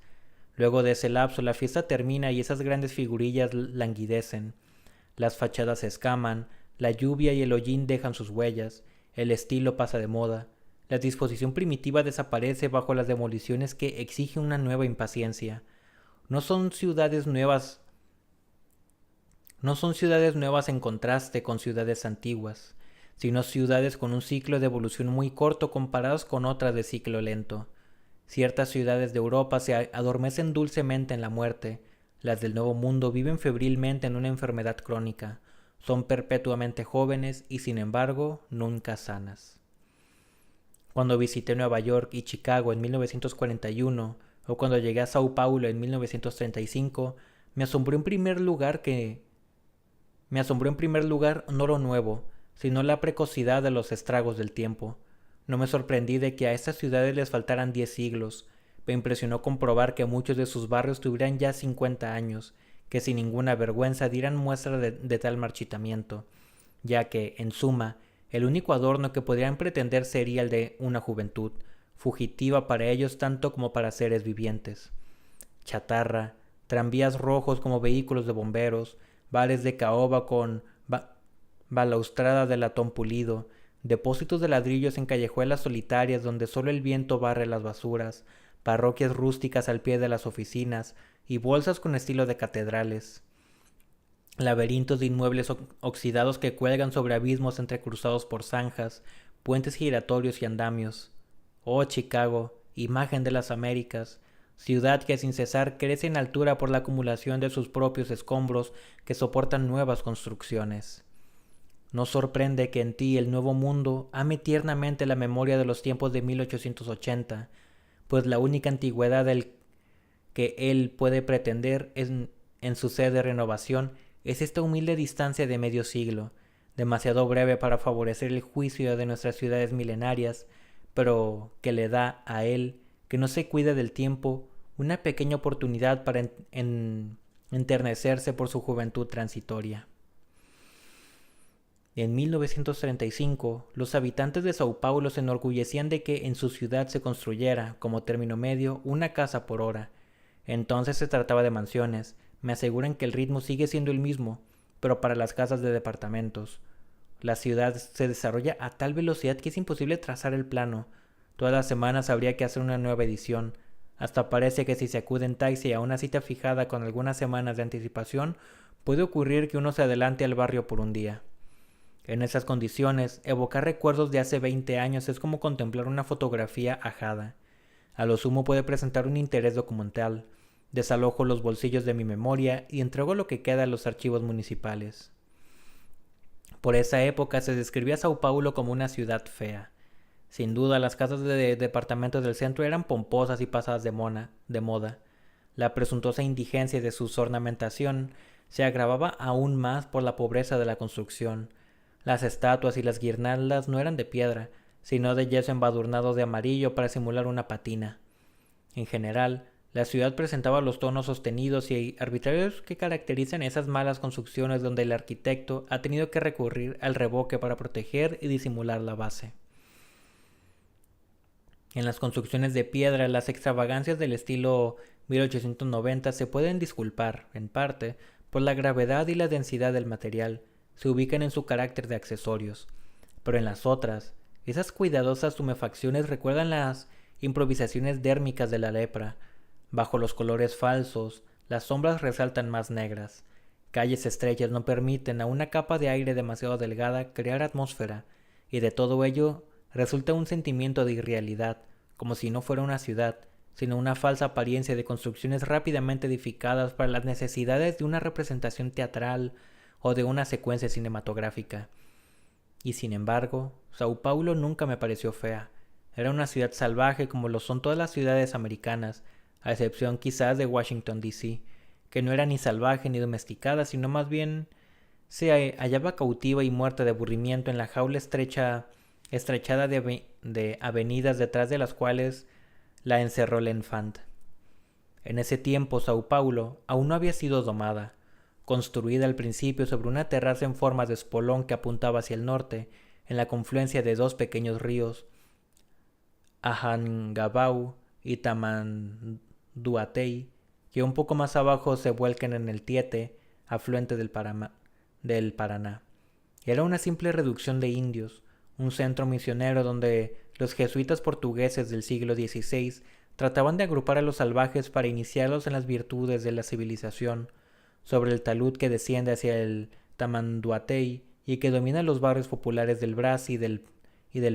Luego de ese lapso la fiesta termina y esas grandes figurillas languidecen. Las fachadas se escaman, la lluvia y el hollín dejan sus huellas, el estilo pasa de moda, la disposición primitiva desaparece bajo las demoliciones que exige una nueva impaciencia. No son ciudades nuevas en contraste con ciudades antiguas, sino ciudades con un ciclo de evolución muy corto comparados con otras de ciclo lento. Ciertas ciudades de Europa se adormecen dulcemente en la muerte, las del Nuevo Mundo viven febrilmente en una enfermedad crónica, son perpetuamente jóvenes y sin embargo nunca sanas. Cuando visité Nueva York y Chicago en 1941 o cuando llegué a Sao Paulo en 1935, me asombró en primer lugar no lo nuevo, sino la precocidad de los estragos del tiempo. No me sorprendí de que a estas ciudades les faltaran 10 siglos. Me impresionó comprobar que muchos de sus barrios tuvieran ya 50 años, que sin ninguna vergüenza dieran muestra de tal marchitamiento, ya que, en suma, el único adorno que podrían pretender sería el de una juventud, fugitiva para ellos tanto como para seres vivientes. Chatarra, tranvías rojos como vehículos de bomberos, bares de caoba con balaustrada de latón pulido, depósitos de ladrillos en callejuelas solitarias donde solo el viento barre las basuras, parroquias rústicas al pie de las oficinas y bolsas con estilo de catedrales, laberintos de inmuebles oxidados que cuelgan sobre abismos entrecruzados por zanjas, puentes giratorios y andamios. Oh Chicago, imagen de las Américas, ciudad que sin cesar crece en altura por la acumulación de sus propios escombros que soportan nuevas construcciones. No sorprende que en ti el nuevo mundo ame tiernamente la memoria de los tiempos de 1880, pues la única antigüedad que él puede pretender en su sed de renovación es esta humilde distancia de medio siglo, demasiado breve para favorecer el juicio de nuestras ciudades milenarias, pero que le da a él, que no se cuida del tiempo, una pequeña oportunidad para enternecerse por su juventud transitoria. En 1935, los habitantes de Sao Paulo se enorgullecían de que en su ciudad se construyera, como término medio, una casa por hora. Entonces se trataba de mansiones. Me aseguran que el ritmo sigue siendo el mismo, pero para las casas de departamentos. La ciudad se desarrolla a tal velocidad que es imposible trazar el plano. Todas las semanas habría que hacer una nueva edición. Hasta parece que si se acude en taxi a una cita fijada con algunas semanas de anticipación, puede ocurrir que uno se adelante al barrio por un día. En esas condiciones, evocar recuerdos de hace 20 años es como contemplar una fotografía ajada. A lo sumo puede presentar un interés documental. Desalojo los bolsillos de mi memoria y entrego lo que queda a los archivos municipales. Por esa época se describía a Sao Paulo como una ciudad fea. Sin duda, las casas de departamentos del centro eran pomposas y pasadas de moda. La presuntuosa indigencia de su ornamentación se agravaba aún más por la pobreza de la construcción. Las estatuas y las guirnaldas no eran de piedra, sino de yeso embadurnado de amarillo para simular una patina. En general, la ciudad presentaba los tonos sostenidos y arbitrarios que caracterizan esas malas construcciones donde el arquitecto ha tenido que recurrir al revoque para proteger y disimular la base. En las construcciones de piedra, las extravagancias del estilo 1890 se pueden disculpar, en parte, por la gravedad y la densidad del material. Se ubican en su carácter de accesorios. Pero en las otras, esas cuidadosas tumefacciones recuerdan las improvisaciones dérmicas de la lepra. Bajo los colores falsos, las sombras resaltan más negras. Calles estrechas no permiten a una capa de aire demasiado delgada crear atmósfera, y de todo ello resulta un sentimiento de irrealidad, como si no fuera una ciudad, sino una falsa apariencia de construcciones rápidamente edificadas para las necesidades de una representación teatral o de una secuencia cinematográfica. Y sin embargo, Sao Paulo nunca me pareció fea. Era una ciudad salvaje como lo son todas las ciudades americanas, a excepción quizás de Washington, D.C., que no era ni salvaje ni domesticada, sino más bien se hallaba cautiva y muerta de aburrimiento en la jaula estrechada de avenidas detrás de las cuales la encerró el Enfant. En ese tiempo Sao Paulo aún no había sido domada. Construida al principio sobre una terraza en forma de espolón que apuntaba hacia el norte, en la confluencia de dos pequeños ríos, Ajangabaú y Tamanduatei, que un poco más abajo se vuelcan en el Tietê, afluente del Paraná. Era una simple reducción de indios, un centro misionero donde los jesuitas portugueses del siglo XVI trataban de agrupar a los salvajes para iniciarlos en las virtudes de la civilización. Sobre el talud que desciende hacia el Tamanduatei y que domina los barrios populares del Brás y del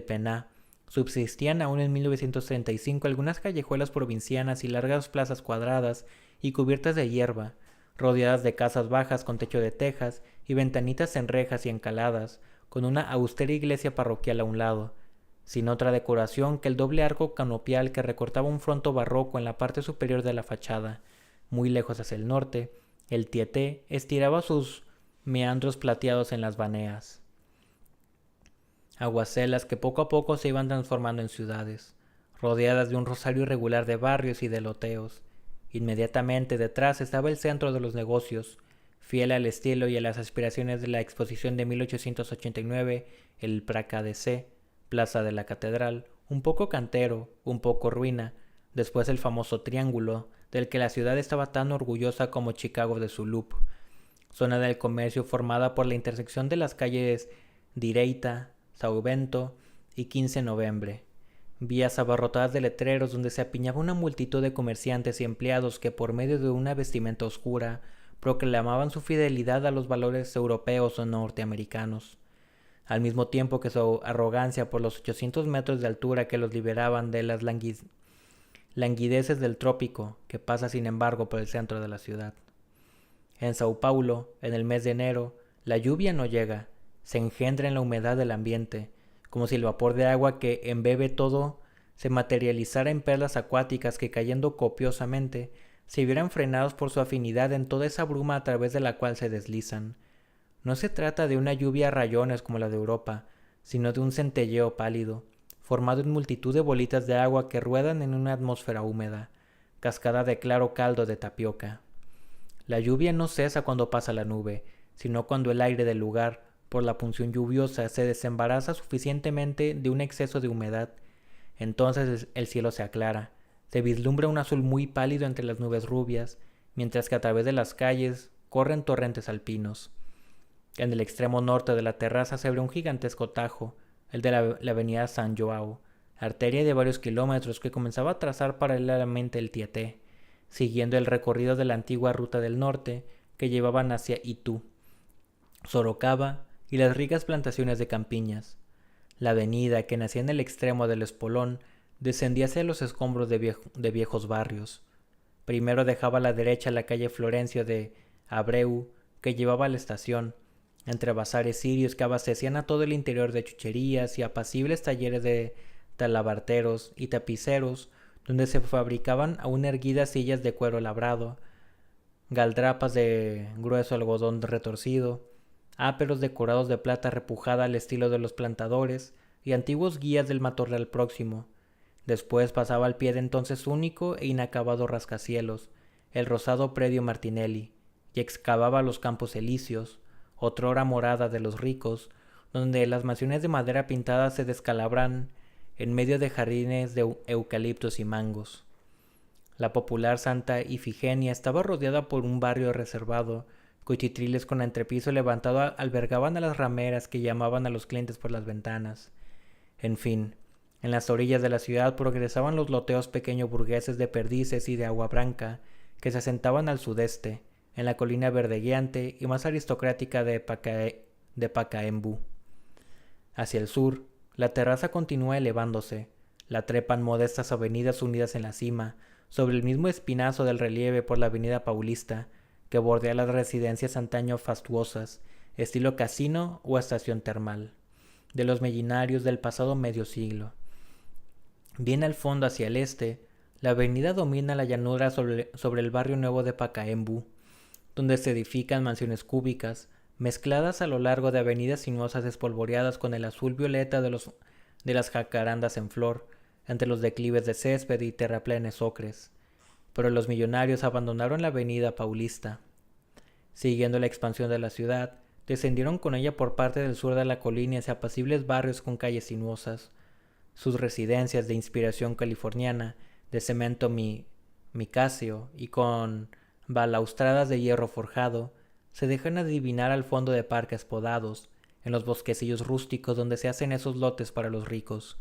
Pená, subsistían aún en 1935 algunas callejuelas provincianas y largas plazas cuadradas y cubiertas de hierba, rodeadas de casas bajas con techo de tejas y ventanitas en rejas y encaladas, con una austera iglesia parroquial a un lado, sin otra decoración que el doble arco canopial que recortaba un fronto barroco en la parte superior de la fachada. Muy lejos hacia el norte, el Tietê estiraba sus meandros plateados en las baneas. Aguacelas que poco a poco se iban transformando en ciudades, rodeadas de un rosario irregular de barrios y de loteos, Inmediatamente detrás estaba el centro de los negocios, fiel al estilo y a las aspiraciones de la exposición de 1889, el Praca-DC, Plaza de la Catedral, un poco cantero, un poco ruina, después el famoso Triángulo, del que la ciudad estaba tan orgullosa como Chicago de su Loop, zona del comercio formada por la intersección de las calles Direita, Sao Bento y 15 de Noviembre. Vías abarrotadas de letreros donde se apiñaba una multitud de comerciantes y empleados que por medio de una vestimenta oscura proclamaban su fidelidad a los valores europeos o norteamericanos, al mismo tiempo que su arrogancia por los 800 metros de altura que los liberaban de las languideces del trópico que pasa sin embargo por el centro de la ciudad. En Sao Paulo, en el mes de enero, la lluvia no llega, se engendra en la humedad del ambiente, como si el vapor de agua que embebe todo se materializara en perlas acuáticas que cayendo copiosamente se vieran frenados por su afinidad en toda esa bruma a través de la cual se deslizan. No se trata de una lluvia a rayones como la de Europa, sino de un centelleo pálido, formado en multitud de bolitas de agua que ruedan en una atmósfera húmeda, cascada de claro caldo de tapioca. La lluvia no cesa cuando pasa la nube, sino cuando el aire del lugar, por la punción lluviosa, se desembaraza suficientemente de un exceso de humedad. Entonces el cielo se aclara, se vislumbra un azul muy pálido entre las nubes rubias, mientras que a través de las calles corren torrentes alpinos. En el extremo norte de la terraza se abre un gigantesco tajo, el de la avenida San Joao, arteria de varios kilómetros que comenzaba a trazar paralelamente el Tieté, siguiendo el recorrido de la antigua ruta del norte que llevaban hacia Itu, Sorocaba y las ricas plantaciones de campiñas. La avenida, que nacía en el extremo del espolón, descendía hacia los escombros de viejos barrios. Primero dejaba a la derecha la calle Florencio de Abreu, que llevaba a la estación, entre bazares sirios que abastecían a todo el interior de chucherías y apacibles talleres de talabarteros y tapiceros, donde se fabricaban aún erguidas sillas de cuero labrado, galdrapas de grueso algodón retorcido, áperos decorados de plata repujada al estilo de los plantadores y antiguos guías del matorral próximo. Después pasaba al pie de entonces único e inacabado rascacielos, el rosado predio Martinelli, y excavaba los campos elíseos, otrora morada de los ricos, donde las mansiones de madera pintada se descalabran en medio de jardines de eucaliptos y mangos. La popular Santa Ifigenia estaba rodeada por un barrio reservado, cuchitriles con entrepiso levantado albergaban a las rameras que llamaban a los clientes por las ventanas. En fin, en las orillas de la ciudad progresaban los loteos pequeños burgueses de Perdices y de Agua Branca, que se asentaban al sudeste, en la colina verdegueante y más aristocrática de Pacaembu. Hacia el sur, la terraza continúa elevándose, la trepan modestas avenidas unidas en la cima, sobre el mismo espinazo del relieve por la avenida Paulista, que bordea las residencias antaño fastuosas, estilo casino o estación termal, de los millenarios del pasado medio siglo. Bien al fondo hacia el este, la avenida domina la llanura sobre el barrio nuevo de Pacaembu, donde se edifican mansiones cúbicas, mezcladas a lo largo de avenidas sinuosas espolvoreadas con el azul violeta de las jacarandas en flor, entre los declives de césped y terraplenes ocres. Pero los millonarios abandonaron la avenida Paulista. Siguiendo la expansión de la ciudad, descendieron con ella por parte del sur de la colina hacia apacibles barrios con calles sinuosas. Sus residencias de inspiración californiana, de cemento micáceo y con balaustradas de hierro forjado, se dejan adivinar al fondo de parques podados, en los bosquecillos rústicos donde se hacen esos lotes para los ricos.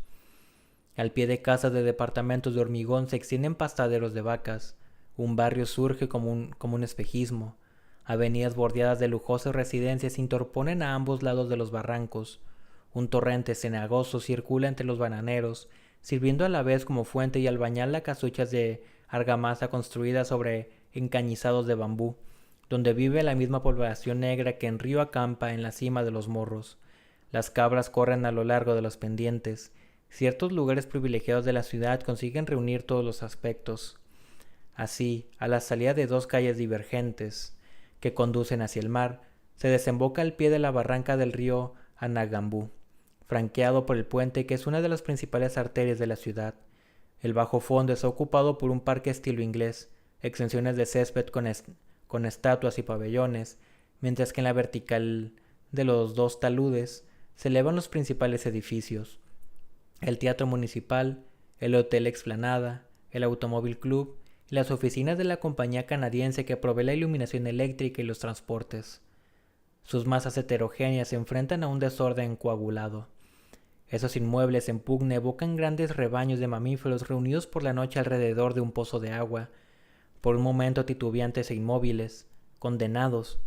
Al pie de casas de departamentos de hormigón se extienden pastaderos de vacas, un barrio surge como un espejismo, avenidas bordeadas de lujosas residencias interponen a ambos lados de los barrancos, un torrente cenagoso circula entre los bananeros, sirviendo a la vez como fuente y albañal las casuchas de argamasa construidas sobre encañizados de bambú, donde vive la misma población negra que en Río acampa en la cima de los morros. Las cabras corren a lo largo de los pendientes. Ciertos lugares privilegiados de la ciudad consiguen reunir todos los aspectos. Así, a la salida de dos calles divergentes que conducen hacia el mar, se desemboca al pie de la barranca del río Anagambú, franqueado por el puente que es una de las principales arterias de la ciudad. El bajo fondo está ocupado por un parque estilo inglés, extensiones de césped con estatuas y pabellones, mientras que en la vertical de los dos taludes se elevan los principales edificios: el Teatro Municipal, el Hotel Explanada, el Automóvil Club y las oficinas de la compañía canadiense que provee la iluminación eléctrica y los transportes. Sus masas heterogéneas se enfrentan a un desorden coagulado. Esos inmuebles en pugna evocan grandes rebaños de mamíferos reunidos por la noche alrededor de un pozo de agua, por un momento titubeantes e inmóviles, condenados,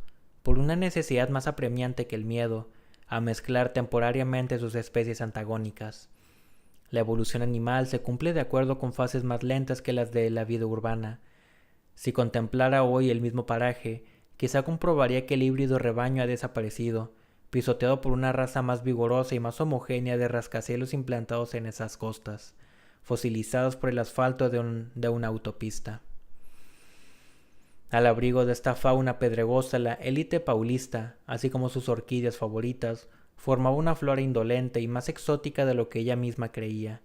por una necesidad más apremiante que el miedo, a mezclar temporariamente sus especies antagónicas. La evolución animal se cumple de acuerdo con fases más lentas que las de la vida urbana. Si contemplara hoy el mismo paraje, quizá comprobaría que el híbrido rebaño ha desaparecido, pisoteado por una raza más vigorosa y más homogénea de rascacielos implantados en esas costas, fosilizados por el asfalto de una autopista. Al abrigo de esta fauna pedregosa, la élite paulista, así como sus orquídeas favoritas, formaba una flora indolente y más exótica de lo que ella misma creía.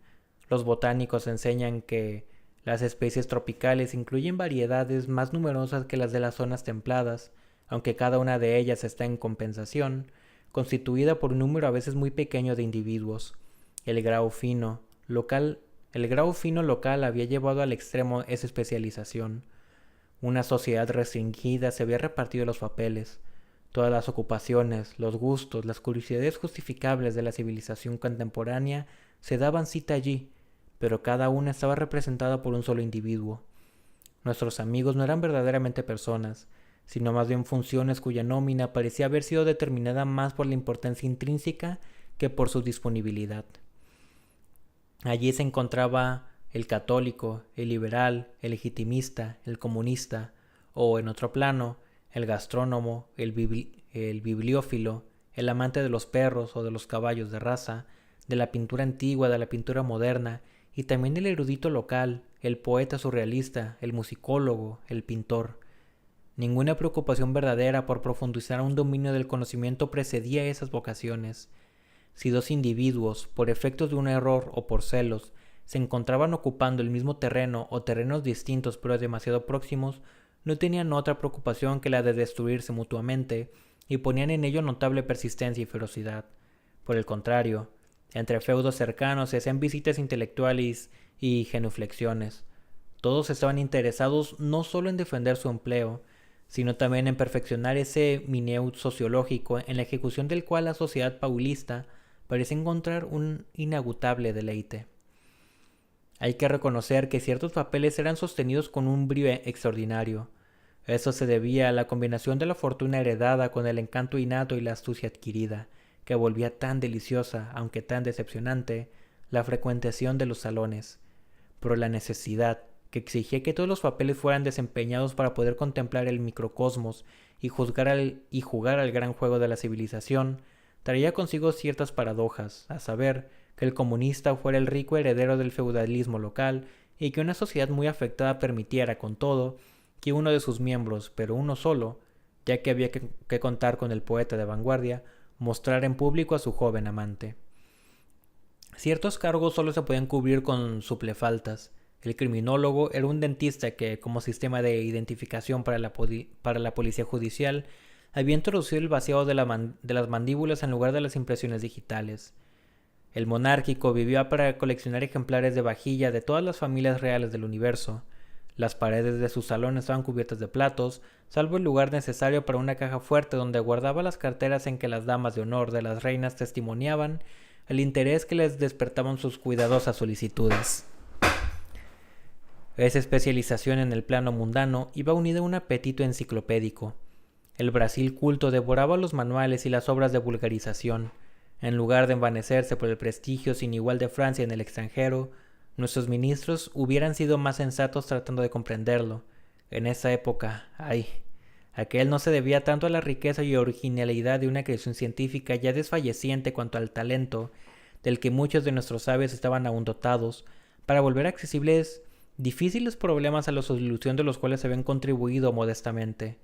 Los botánicos enseñan que las especies tropicales incluyen variedades más numerosas que las de las zonas templadas, aunque cada una de ellas está en compensación, constituida por un número a veces muy pequeño de individuos. El grado fino local había llevado al extremo esa especialización. Una sociedad restringida se había repartido los papeles. Todas las ocupaciones, los gustos, las curiosidades justificables de la civilización contemporánea se daban cita allí, pero cada una estaba representada por un solo individuo. Nuestros amigos no eran verdaderamente personas, sino más bien funciones cuya nómina parecía haber sido determinada más por la importancia intrínseca que por su disponibilidad. Allí se encontraba el católico, el liberal, el legitimista, el comunista, o, en otro plano, el gastrónomo, el bibliófilo, el amante de los perros o de los caballos de raza, de la pintura antigua, de la pintura moderna, y también el erudito local, el poeta surrealista, el musicólogo, el pintor. Ninguna preocupación verdadera por profundizar un dominio del conocimiento precedía esas vocaciones. Si dos individuos, por efectos de un error o por celos, se encontraban ocupando el mismo terreno o terrenos distintos pero demasiado próximos, no tenían otra preocupación que la de destruirse mutuamente y ponían en ello notable persistencia y ferocidad. Por el contrario, entre feudos cercanos se hacían visitas intelectuales y genuflexiones. Todos estaban interesados no solo en defender su empleo, sino también en perfeccionar ese mineu sociológico en la ejecución del cual la sociedad paulista parece encontrar un inagotable deleite. Hay que reconocer que ciertos papeles eran sostenidos con un brío extraordinario. Eso se debía a la combinación de la fortuna heredada con el encanto innato y la astucia adquirida, que volvía tan deliciosa, aunque tan decepcionante, la frecuentación de los salones. Pero la necesidad, que exigía que todos los papeles fueran desempeñados para poder contemplar el microcosmos y jugar al gran juego de la civilización, traía consigo ciertas paradojas, a saber, que el comunista fuera el rico heredero del feudalismo local y que una sociedad muy afectada permitiera, con todo, que uno de sus miembros, pero uno solo, ya que había que contar con el poeta de vanguardia, mostrara en público a su joven amante. Ciertos cargos solo se podían cubrir con suplefaltas. El criminólogo era un dentista que, como sistema de identificación para la policía judicial, había introducido el vaciado de las mandíbulas en lugar de las impresiones digitales. El monárquico vivía para coleccionar ejemplares de vajilla de todas las familias reales del universo. Las paredes de su salón estaban cubiertas de platos, salvo el lugar necesario para una caja fuerte donde guardaba las carteras en que las damas de honor de las reinas testimoniaban el interés que les despertaban sus cuidadosas solicitudes. Esa especialización en el plano mundano iba unida a un apetito enciclopédico. El Brasil culto devoraba los manuales y las obras de vulgarización. En lugar de envanecerse por el prestigio sin igual de Francia en el extranjero, nuestros ministros hubieran sido más sensatos tratando de comprenderlo. En esa época, aquel no se debía tanto a la riqueza y originalidad de una creación científica ya desfalleciente cuanto al talento, del que muchos de nuestros sabios estaban aún dotados, para volver accesibles difíciles problemas a la solución de los cuales habían contribuido modestamente.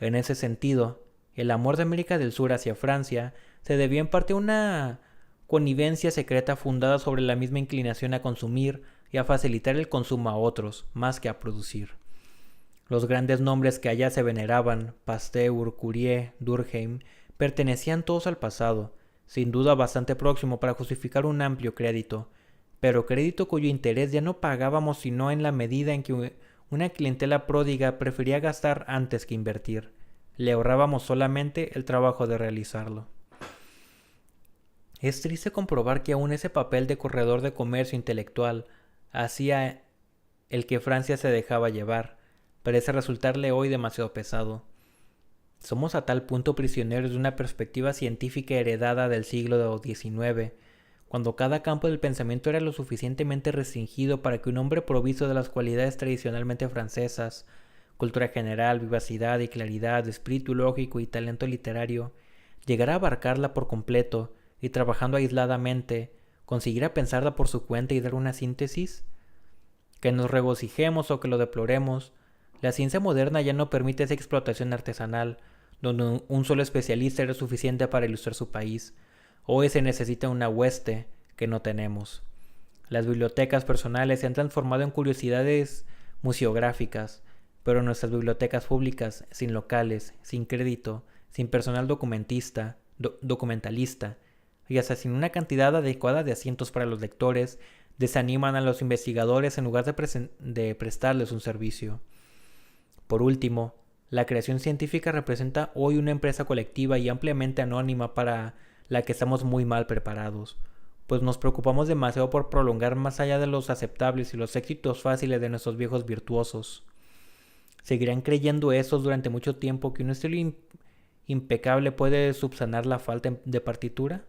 En ese sentido, el amor de América del Sur hacia Francia se debía en parte a una connivencia secreta fundada sobre la misma inclinación a consumir y a facilitar el consumo a otros, más que a producir. Los grandes nombres que allá se veneraban, Pasteur, Curie, Durkheim, pertenecían todos al pasado, sin duda bastante próximo para justificar un amplio crédito, pero crédito cuyo interés ya no pagábamos sino en la medida en que una clientela pródiga prefería gastar antes que invertir. Le ahorrábamos solamente el trabajo de realizarlo. Es triste comprobar que aún ese papel de corredor de comercio intelectual hacía el que Francia se dejaba llevar, parece resultarle hoy demasiado pesado. Somos a tal punto prisioneros de una perspectiva científica heredada del siglo XIX, cuando cada campo del pensamiento era lo suficientemente restringido para que un hombre provisto de las cualidades tradicionalmente francesas, cultura general, vivacidad y claridad, espíritu lógico y talento literario, llegara a abarcarla por completo y trabajando aisladamente, consiguiera pensarla por su cuenta y dar una síntesis. Que nos regocijemos o que lo deploremos, la ciencia moderna ya no permite esa explotación artesanal, donde un solo especialista era suficiente para ilustrar su país. Hoy se necesita una hueste que no tenemos. Las bibliotecas personales se han transformado en curiosidades museográficas, pero nuestras bibliotecas públicas, sin locales, sin crédito, sin personal documentalista, y hasta sin una cantidad adecuada de asientos para los lectores, desaniman a los investigadores en lugar de prestarles un servicio. Por último, la creación científica representa hoy una empresa colectiva y ampliamente anónima para la que estamos muy mal preparados, pues nos preocupamos demasiado por prolongar más allá de los aceptables y los éxitos fáciles de nuestros viejos virtuosos. ¿Seguirán creyendo esos durante mucho tiempo que un estilo impecable puede subsanar la falta de partitura?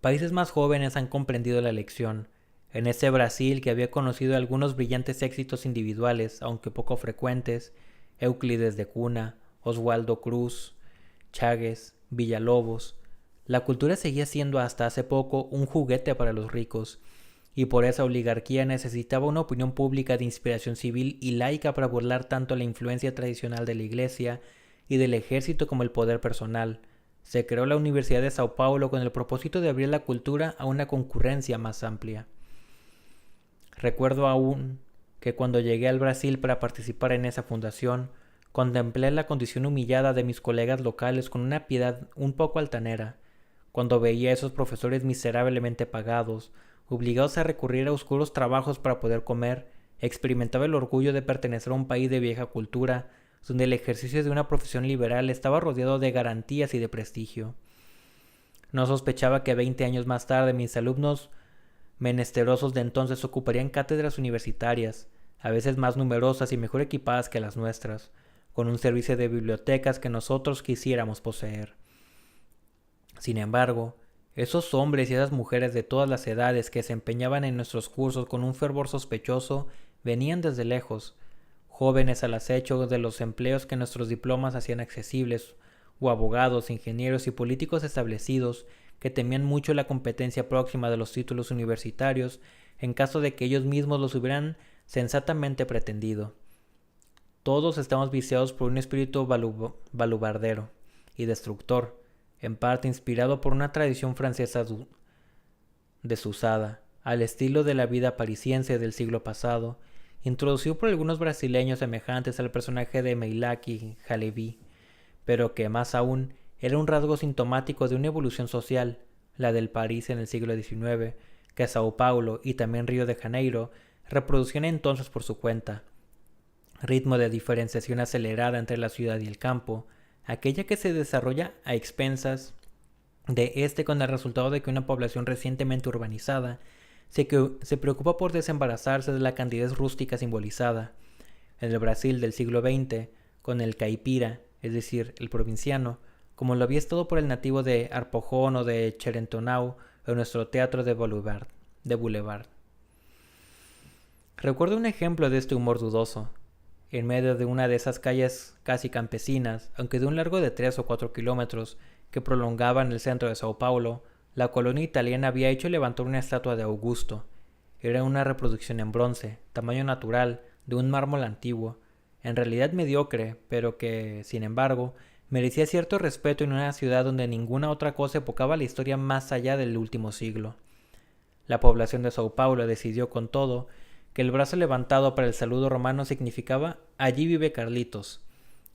Países más jóvenes han comprendido la lección. En ese Brasil que había conocido algunos brillantes éxitos individuales, aunque poco frecuentes, Euclides de Cuna, Oswaldo Cruz, Chagas, Villalobos, la cultura seguía siendo hasta hace poco un juguete para los ricos, y por esa oligarquía necesitaba una opinión pública de inspiración civil y laica para burlar tanto la influencia tradicional de la Iglesia y del ejército como el poder personal. Se creó la Universidad de Sao Paulo con el propósito de abrir la cultura a una concurrencia más amplia. Recuerdo aún que cuando llegué al Brasil para participar en esa fundación, contemplé la condición humillada de mis colegas locales con una piedad un poco altanera. Cuando veía a esos profesores miserablemente pagados, obligados a recurrir a oscuros trabajos para poder comer, experimentaba el orgullo de pertenecer a un país de vieja cultura, donde el ejercicio de una profesión liberal estaba rodeado de garantías y de prestigio. No sospechaba que 20 años más tarde mis alumnos menesterosos de entonces ocuparían cátedras universitarias, a veces más numerosas y mejor equipadas que las nuestras, con un servicio de bibliotecas que nosotros quisiéramos poseer. Sin embargo, esos hombres y esas mujeres de todas las edades que se empeñaban en nuestros cursos con un fervor sospechoso venían desde lejos, jóvenes al acecho de los empleos que nuestros diplomas hacían accesibles, o abogados, ingenieros y políticos establecidos que temían mucho la competencia próxima de los títulos universitarios en caso de que ellos mismos los hubieran sensatamente pretendido. Todos estamos viciados por un espíritu balubardero y destructor, en parte inspirado por una tradición francesa desusada, al estilo de la vida parisiense del siglo pasado, introducido por algunos brasileños semejantes al personaje de Meilhac y Halevi, pero que más aún era un rasgo sintomático de una evolución social, la del París en el siglo XIX, que Sao Paulo y también Río de Janeiro reproducían entonces por su cuenta. Ritmo de diferenciación acelerada entre la ciudad y el campo, aquella que se desarrolla a expensas de este con el resultado de que una población recientemente urbanizada se preocupa por desembarazarse de la candidez rústica simbolizada. En el Brasil del siglo XX, con el caipira, es decir, el provinciano, como lo había estado por el nativo de Arpojón o de Cherentonau en nuestro teatro de Boulevard. Recuerdo un ejemplo de este humor dudoso. En medio de una de esas calles casi campesinas, aunque de un largo de 3 o 4 kilómetros, que prolongaban el centro de Sao Paulo, la colonia italiana había hecho levantar una estatua de Augusto. Era una reproducción en bronce, tamaño natural, de un mármol antiguo, en realidad mediocre, pero que, sin embargo, merecía cierto respeto en una ciudad donde ninguna otra cosa evocaba la historia más allá del último siglo. La población de Sao Paulo decidió con todo que el brazo levantado para el saludo romano significaba «Allí vive Carlitos».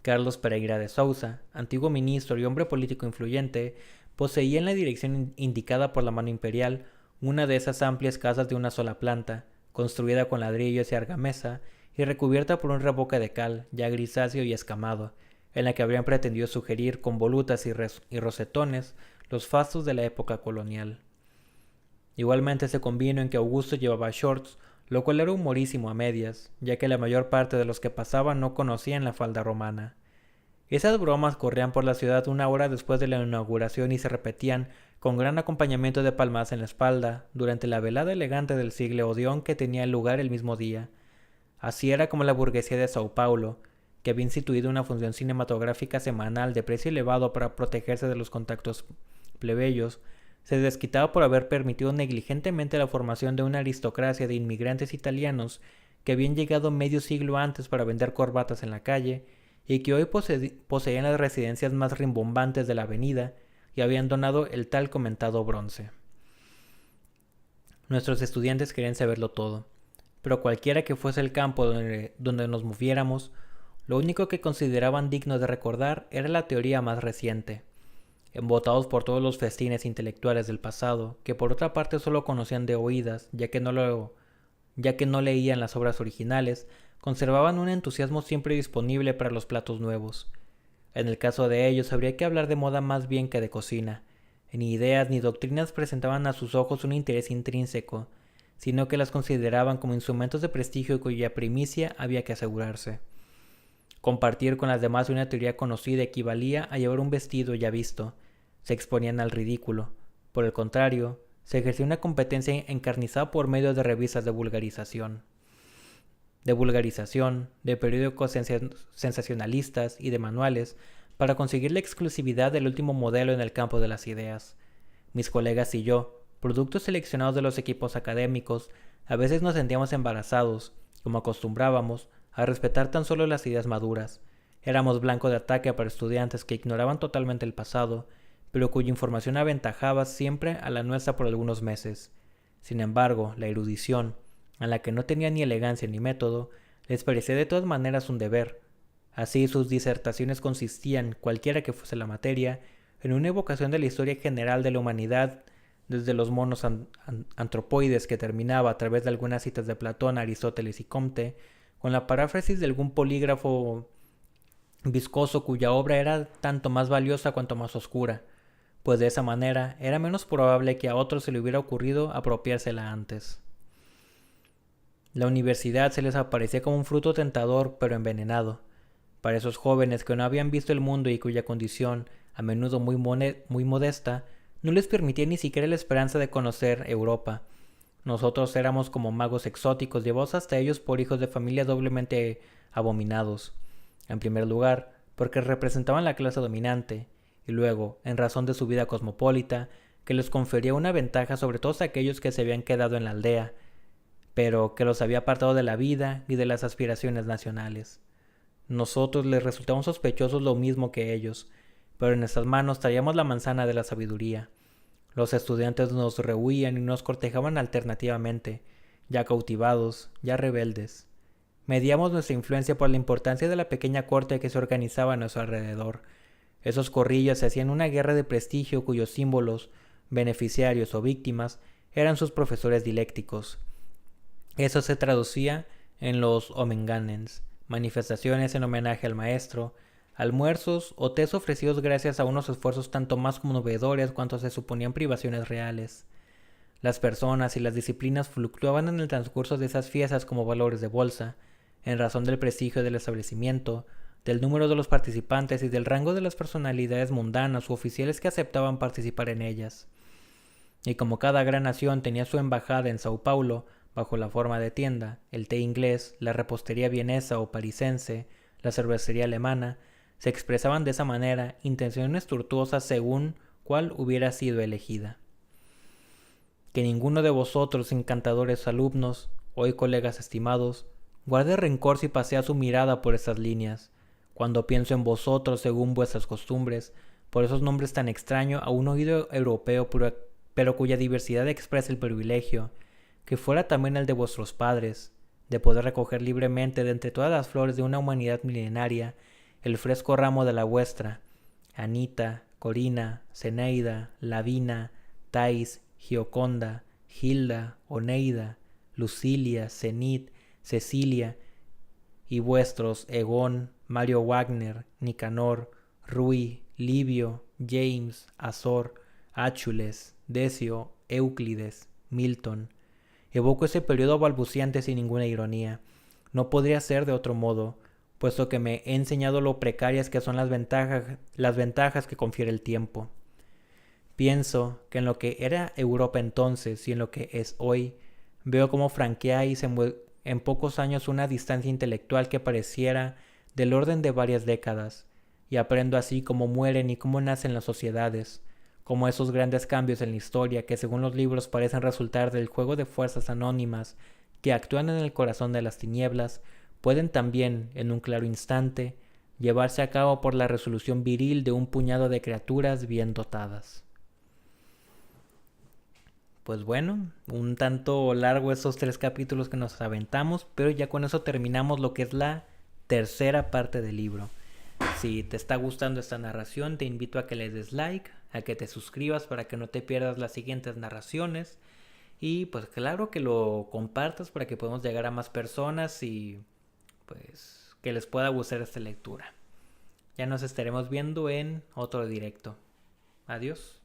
Carlos Pereira de Sousa, antiguo ministro y hombre político influyente, poseía en la dirección indicada por la mano imperial una de esas amplias casas de una sola planta, construida con ladrillos y argamasa y recubierta por un revoque de cal, ya grisáceo y escamado, en la que habrían pretendido sugerir con volutas y rosetones los fastos de la época colonial. Igualmente se convino en que Augusto llevaba shorts, lo cual era humorísimo a medias, ya que la mayor parte de los que pasaban no conocían la falda romana. Esas bromas corrían por la ciudad una hora después de la inauguración y se repetían con gran acompañamiento de palmas en la espalda durante la velada elegante del siglo Odeón que tenía lugar el mismo día. Así era como la burguesía de Sao Paulo, que había instituido una función cinematográfica semanal de precio elevado para protegerse de los contactos plebeyos, se desquitaba por haber permitido negligentemente la formación de una aristocracia de inmigrantes italianos que habían llegado medio siglo antes para vender corbatas en la calle y que hoy poseían las residencias más rimbombantes de la avenida y habían donado el tal comentado bronce. Nuestros estudiantes querían saberlo todo, pero cualquiera que fuese el campo donde nos moviéramos, lo único que consideraban digno de recordar era la teoría más reciente. Embotados por todos los festines intelectuales del pasado, que por otra parte solo conocían de oídas, ya que no leían las obras originales, conservaban un entusiasmo siempre disponible para los platos nuevos. En el caso de ellos habría que hablar de moda más bien que de cocina. Ni ideas ni doctrinas presentaban a sus ojos un interés intrínseco, sino que las consideraban como instrumentos de prestigio cuya primicia había que asegurarse. Compartir con las demás una teoría conocida equivalía a llevar un vestido ya visto. Se exponían al ridículo. Por el contrario, se ejercía una competencia encarnizada por medio de revistas de vulgarización, de periódicos sensacionalistas y de manuales para conseguir la exclusividad del último modelo en el campo de las ideas. Mis colegas y yo, productos seleccionados de los equipos académicos, a veces nos sentíamos embarazados, como acostumbrábamos, a respetar tan solo las ideas maduras. Éramos blanco de ataque para estudiantes que ignoraban totalmente el pasado, pero cuya información aventajaba siempre a la nuestra por algunos meses. Sin embargo, la erudición, a la que no tenía ni elegancia ni método, les parecía de todas maneras un deber. Así sus disertaciones consistían, cualquiera que fuese la materia, en una evocación de la historia general de la humanidad, desde los monos antropoides que terminaba a través de algunas citas de Platón, Aristóteles y Comte, con la paráfrasis de algún polígrafo viscoso cuya obra era tanto más valiosa cuanto más oscura, pues de esa manera era menos probable que a otros se le hubiera ocurrido apropiársela antes. La universidad se les aparecía como un fruto tentador pero envenenado. Para esos jóvenes que no habían visto el mundo y cuya condición, a menudo muy modesta, no les permitía ni siquiera la esperanza de conocer Europa. Nosotros éramos como magos exóticos llevados hasta ellos por hijos de familia doblemente abominados. En primer lugar, porque representaban la clase dominante, y luego, en razón de su vida cosmopolita, que les confería una ventaja sobre todos aquellos que se habían quedado en la aldea, pero que los había apartado de la vida y de las aspiraciones nacionales. Nosotros les resultamos sospechosos lo mismo que ellos, pero en nuestras manos traíamos la manzana de la sabiduría. Los estudiantes nos rehuían y nos cortejaban alternativamente, ya cautivados, ya rebeldes. Medíamos nuestra influencia por la importancia de la pequeña corte que se organizaba a nuestro alrededor. Esos corrillos se hacían una guerra de prestigio cuyos símbolos, beneficiarios o víctimas, eran sus profesores dilécticos. Eso se traducía en los Omenganens, manifestaciones en homenaje al maestro, almuerzos o tés ofrecidos gracias a unos esfuerzos tanto más conmovedores cuanto se suponían privaciones reales. Las personas y las disciplinas fluctuaban en el transcurso de esas fiestas como valores de bolsa, en razón del prestigio del establecimiento, del número de los participantes y del rango de las personalidades mundanas u oficiales que aceptaban participar en ellas. Y como cada gran nación tenía su embajada en Sao Paulo, bajo la forma de tienda, el té inglés, la repostería vienesa o parisense, la cervecería alemana, se expresaban de esa manera intenciones tortuosas según cuál hubiera sido elegida. Que ninguno de vosotros, encantadores alumnos, hoy colegas estimados, guarde rencor si pasea su mirada por estas líneas, cuando pienso en vosotros según vuestras costumbres, por esos nombres tan extraños a un oído europeo pero cuya diversidad expresa el privilegio, que fuera también el de vuestros padres, de poder recoger libremente de entre todas las flores de una humanidad milenaria el fresco ramo de la vuestra. Anita, Corina, Zeneida, Lavina, Thais, Gioconda, Hilda, Oneida, Lucilia, Zenit, Cecilia, y vuestros Egón, Mario Wagner, Nicanor, Rui, Livio, James, Azor, Áchules, Decio, Euclides, Milton. Evoco ese periodo balbuciante sin ninguna ironía. No podría ser de otro modo, puesto que me he enseñado lo precarias que son las ventajas que confiere el tiempo. Pienso que en lo que era Europa entonces y en lo que es hoy, veo cómo franqueáis en pocos años una distancia intelectual que pareciera del orden de varias décadas, y aprendo así cómo mueren y cómo nacen las sociedades, como esos grandes cambios en la historia que según los libros parecen resultar del juego de fuerzas anónimas que actúan en el corazón de las tinieblas, pueden también, en un claro instante, llevarse a cabo por la resolución viril de un puñado de criaturas bien dotadas. Pues bueno, un tanto largo esos 3 capítulos que nos aventamos, pero ya con eso terminamos lo que es la tercera parte del libro. Si te está gustando esta narración, te invito a que le des like, a que te suscribas para que no te pierdas las siguientes narraciones y pues claro que lo compartas para que podamos llegar a más personas y pues que les pueda gustar esta lectura. Ya nos estaremos viendo en otro directo. Adiós.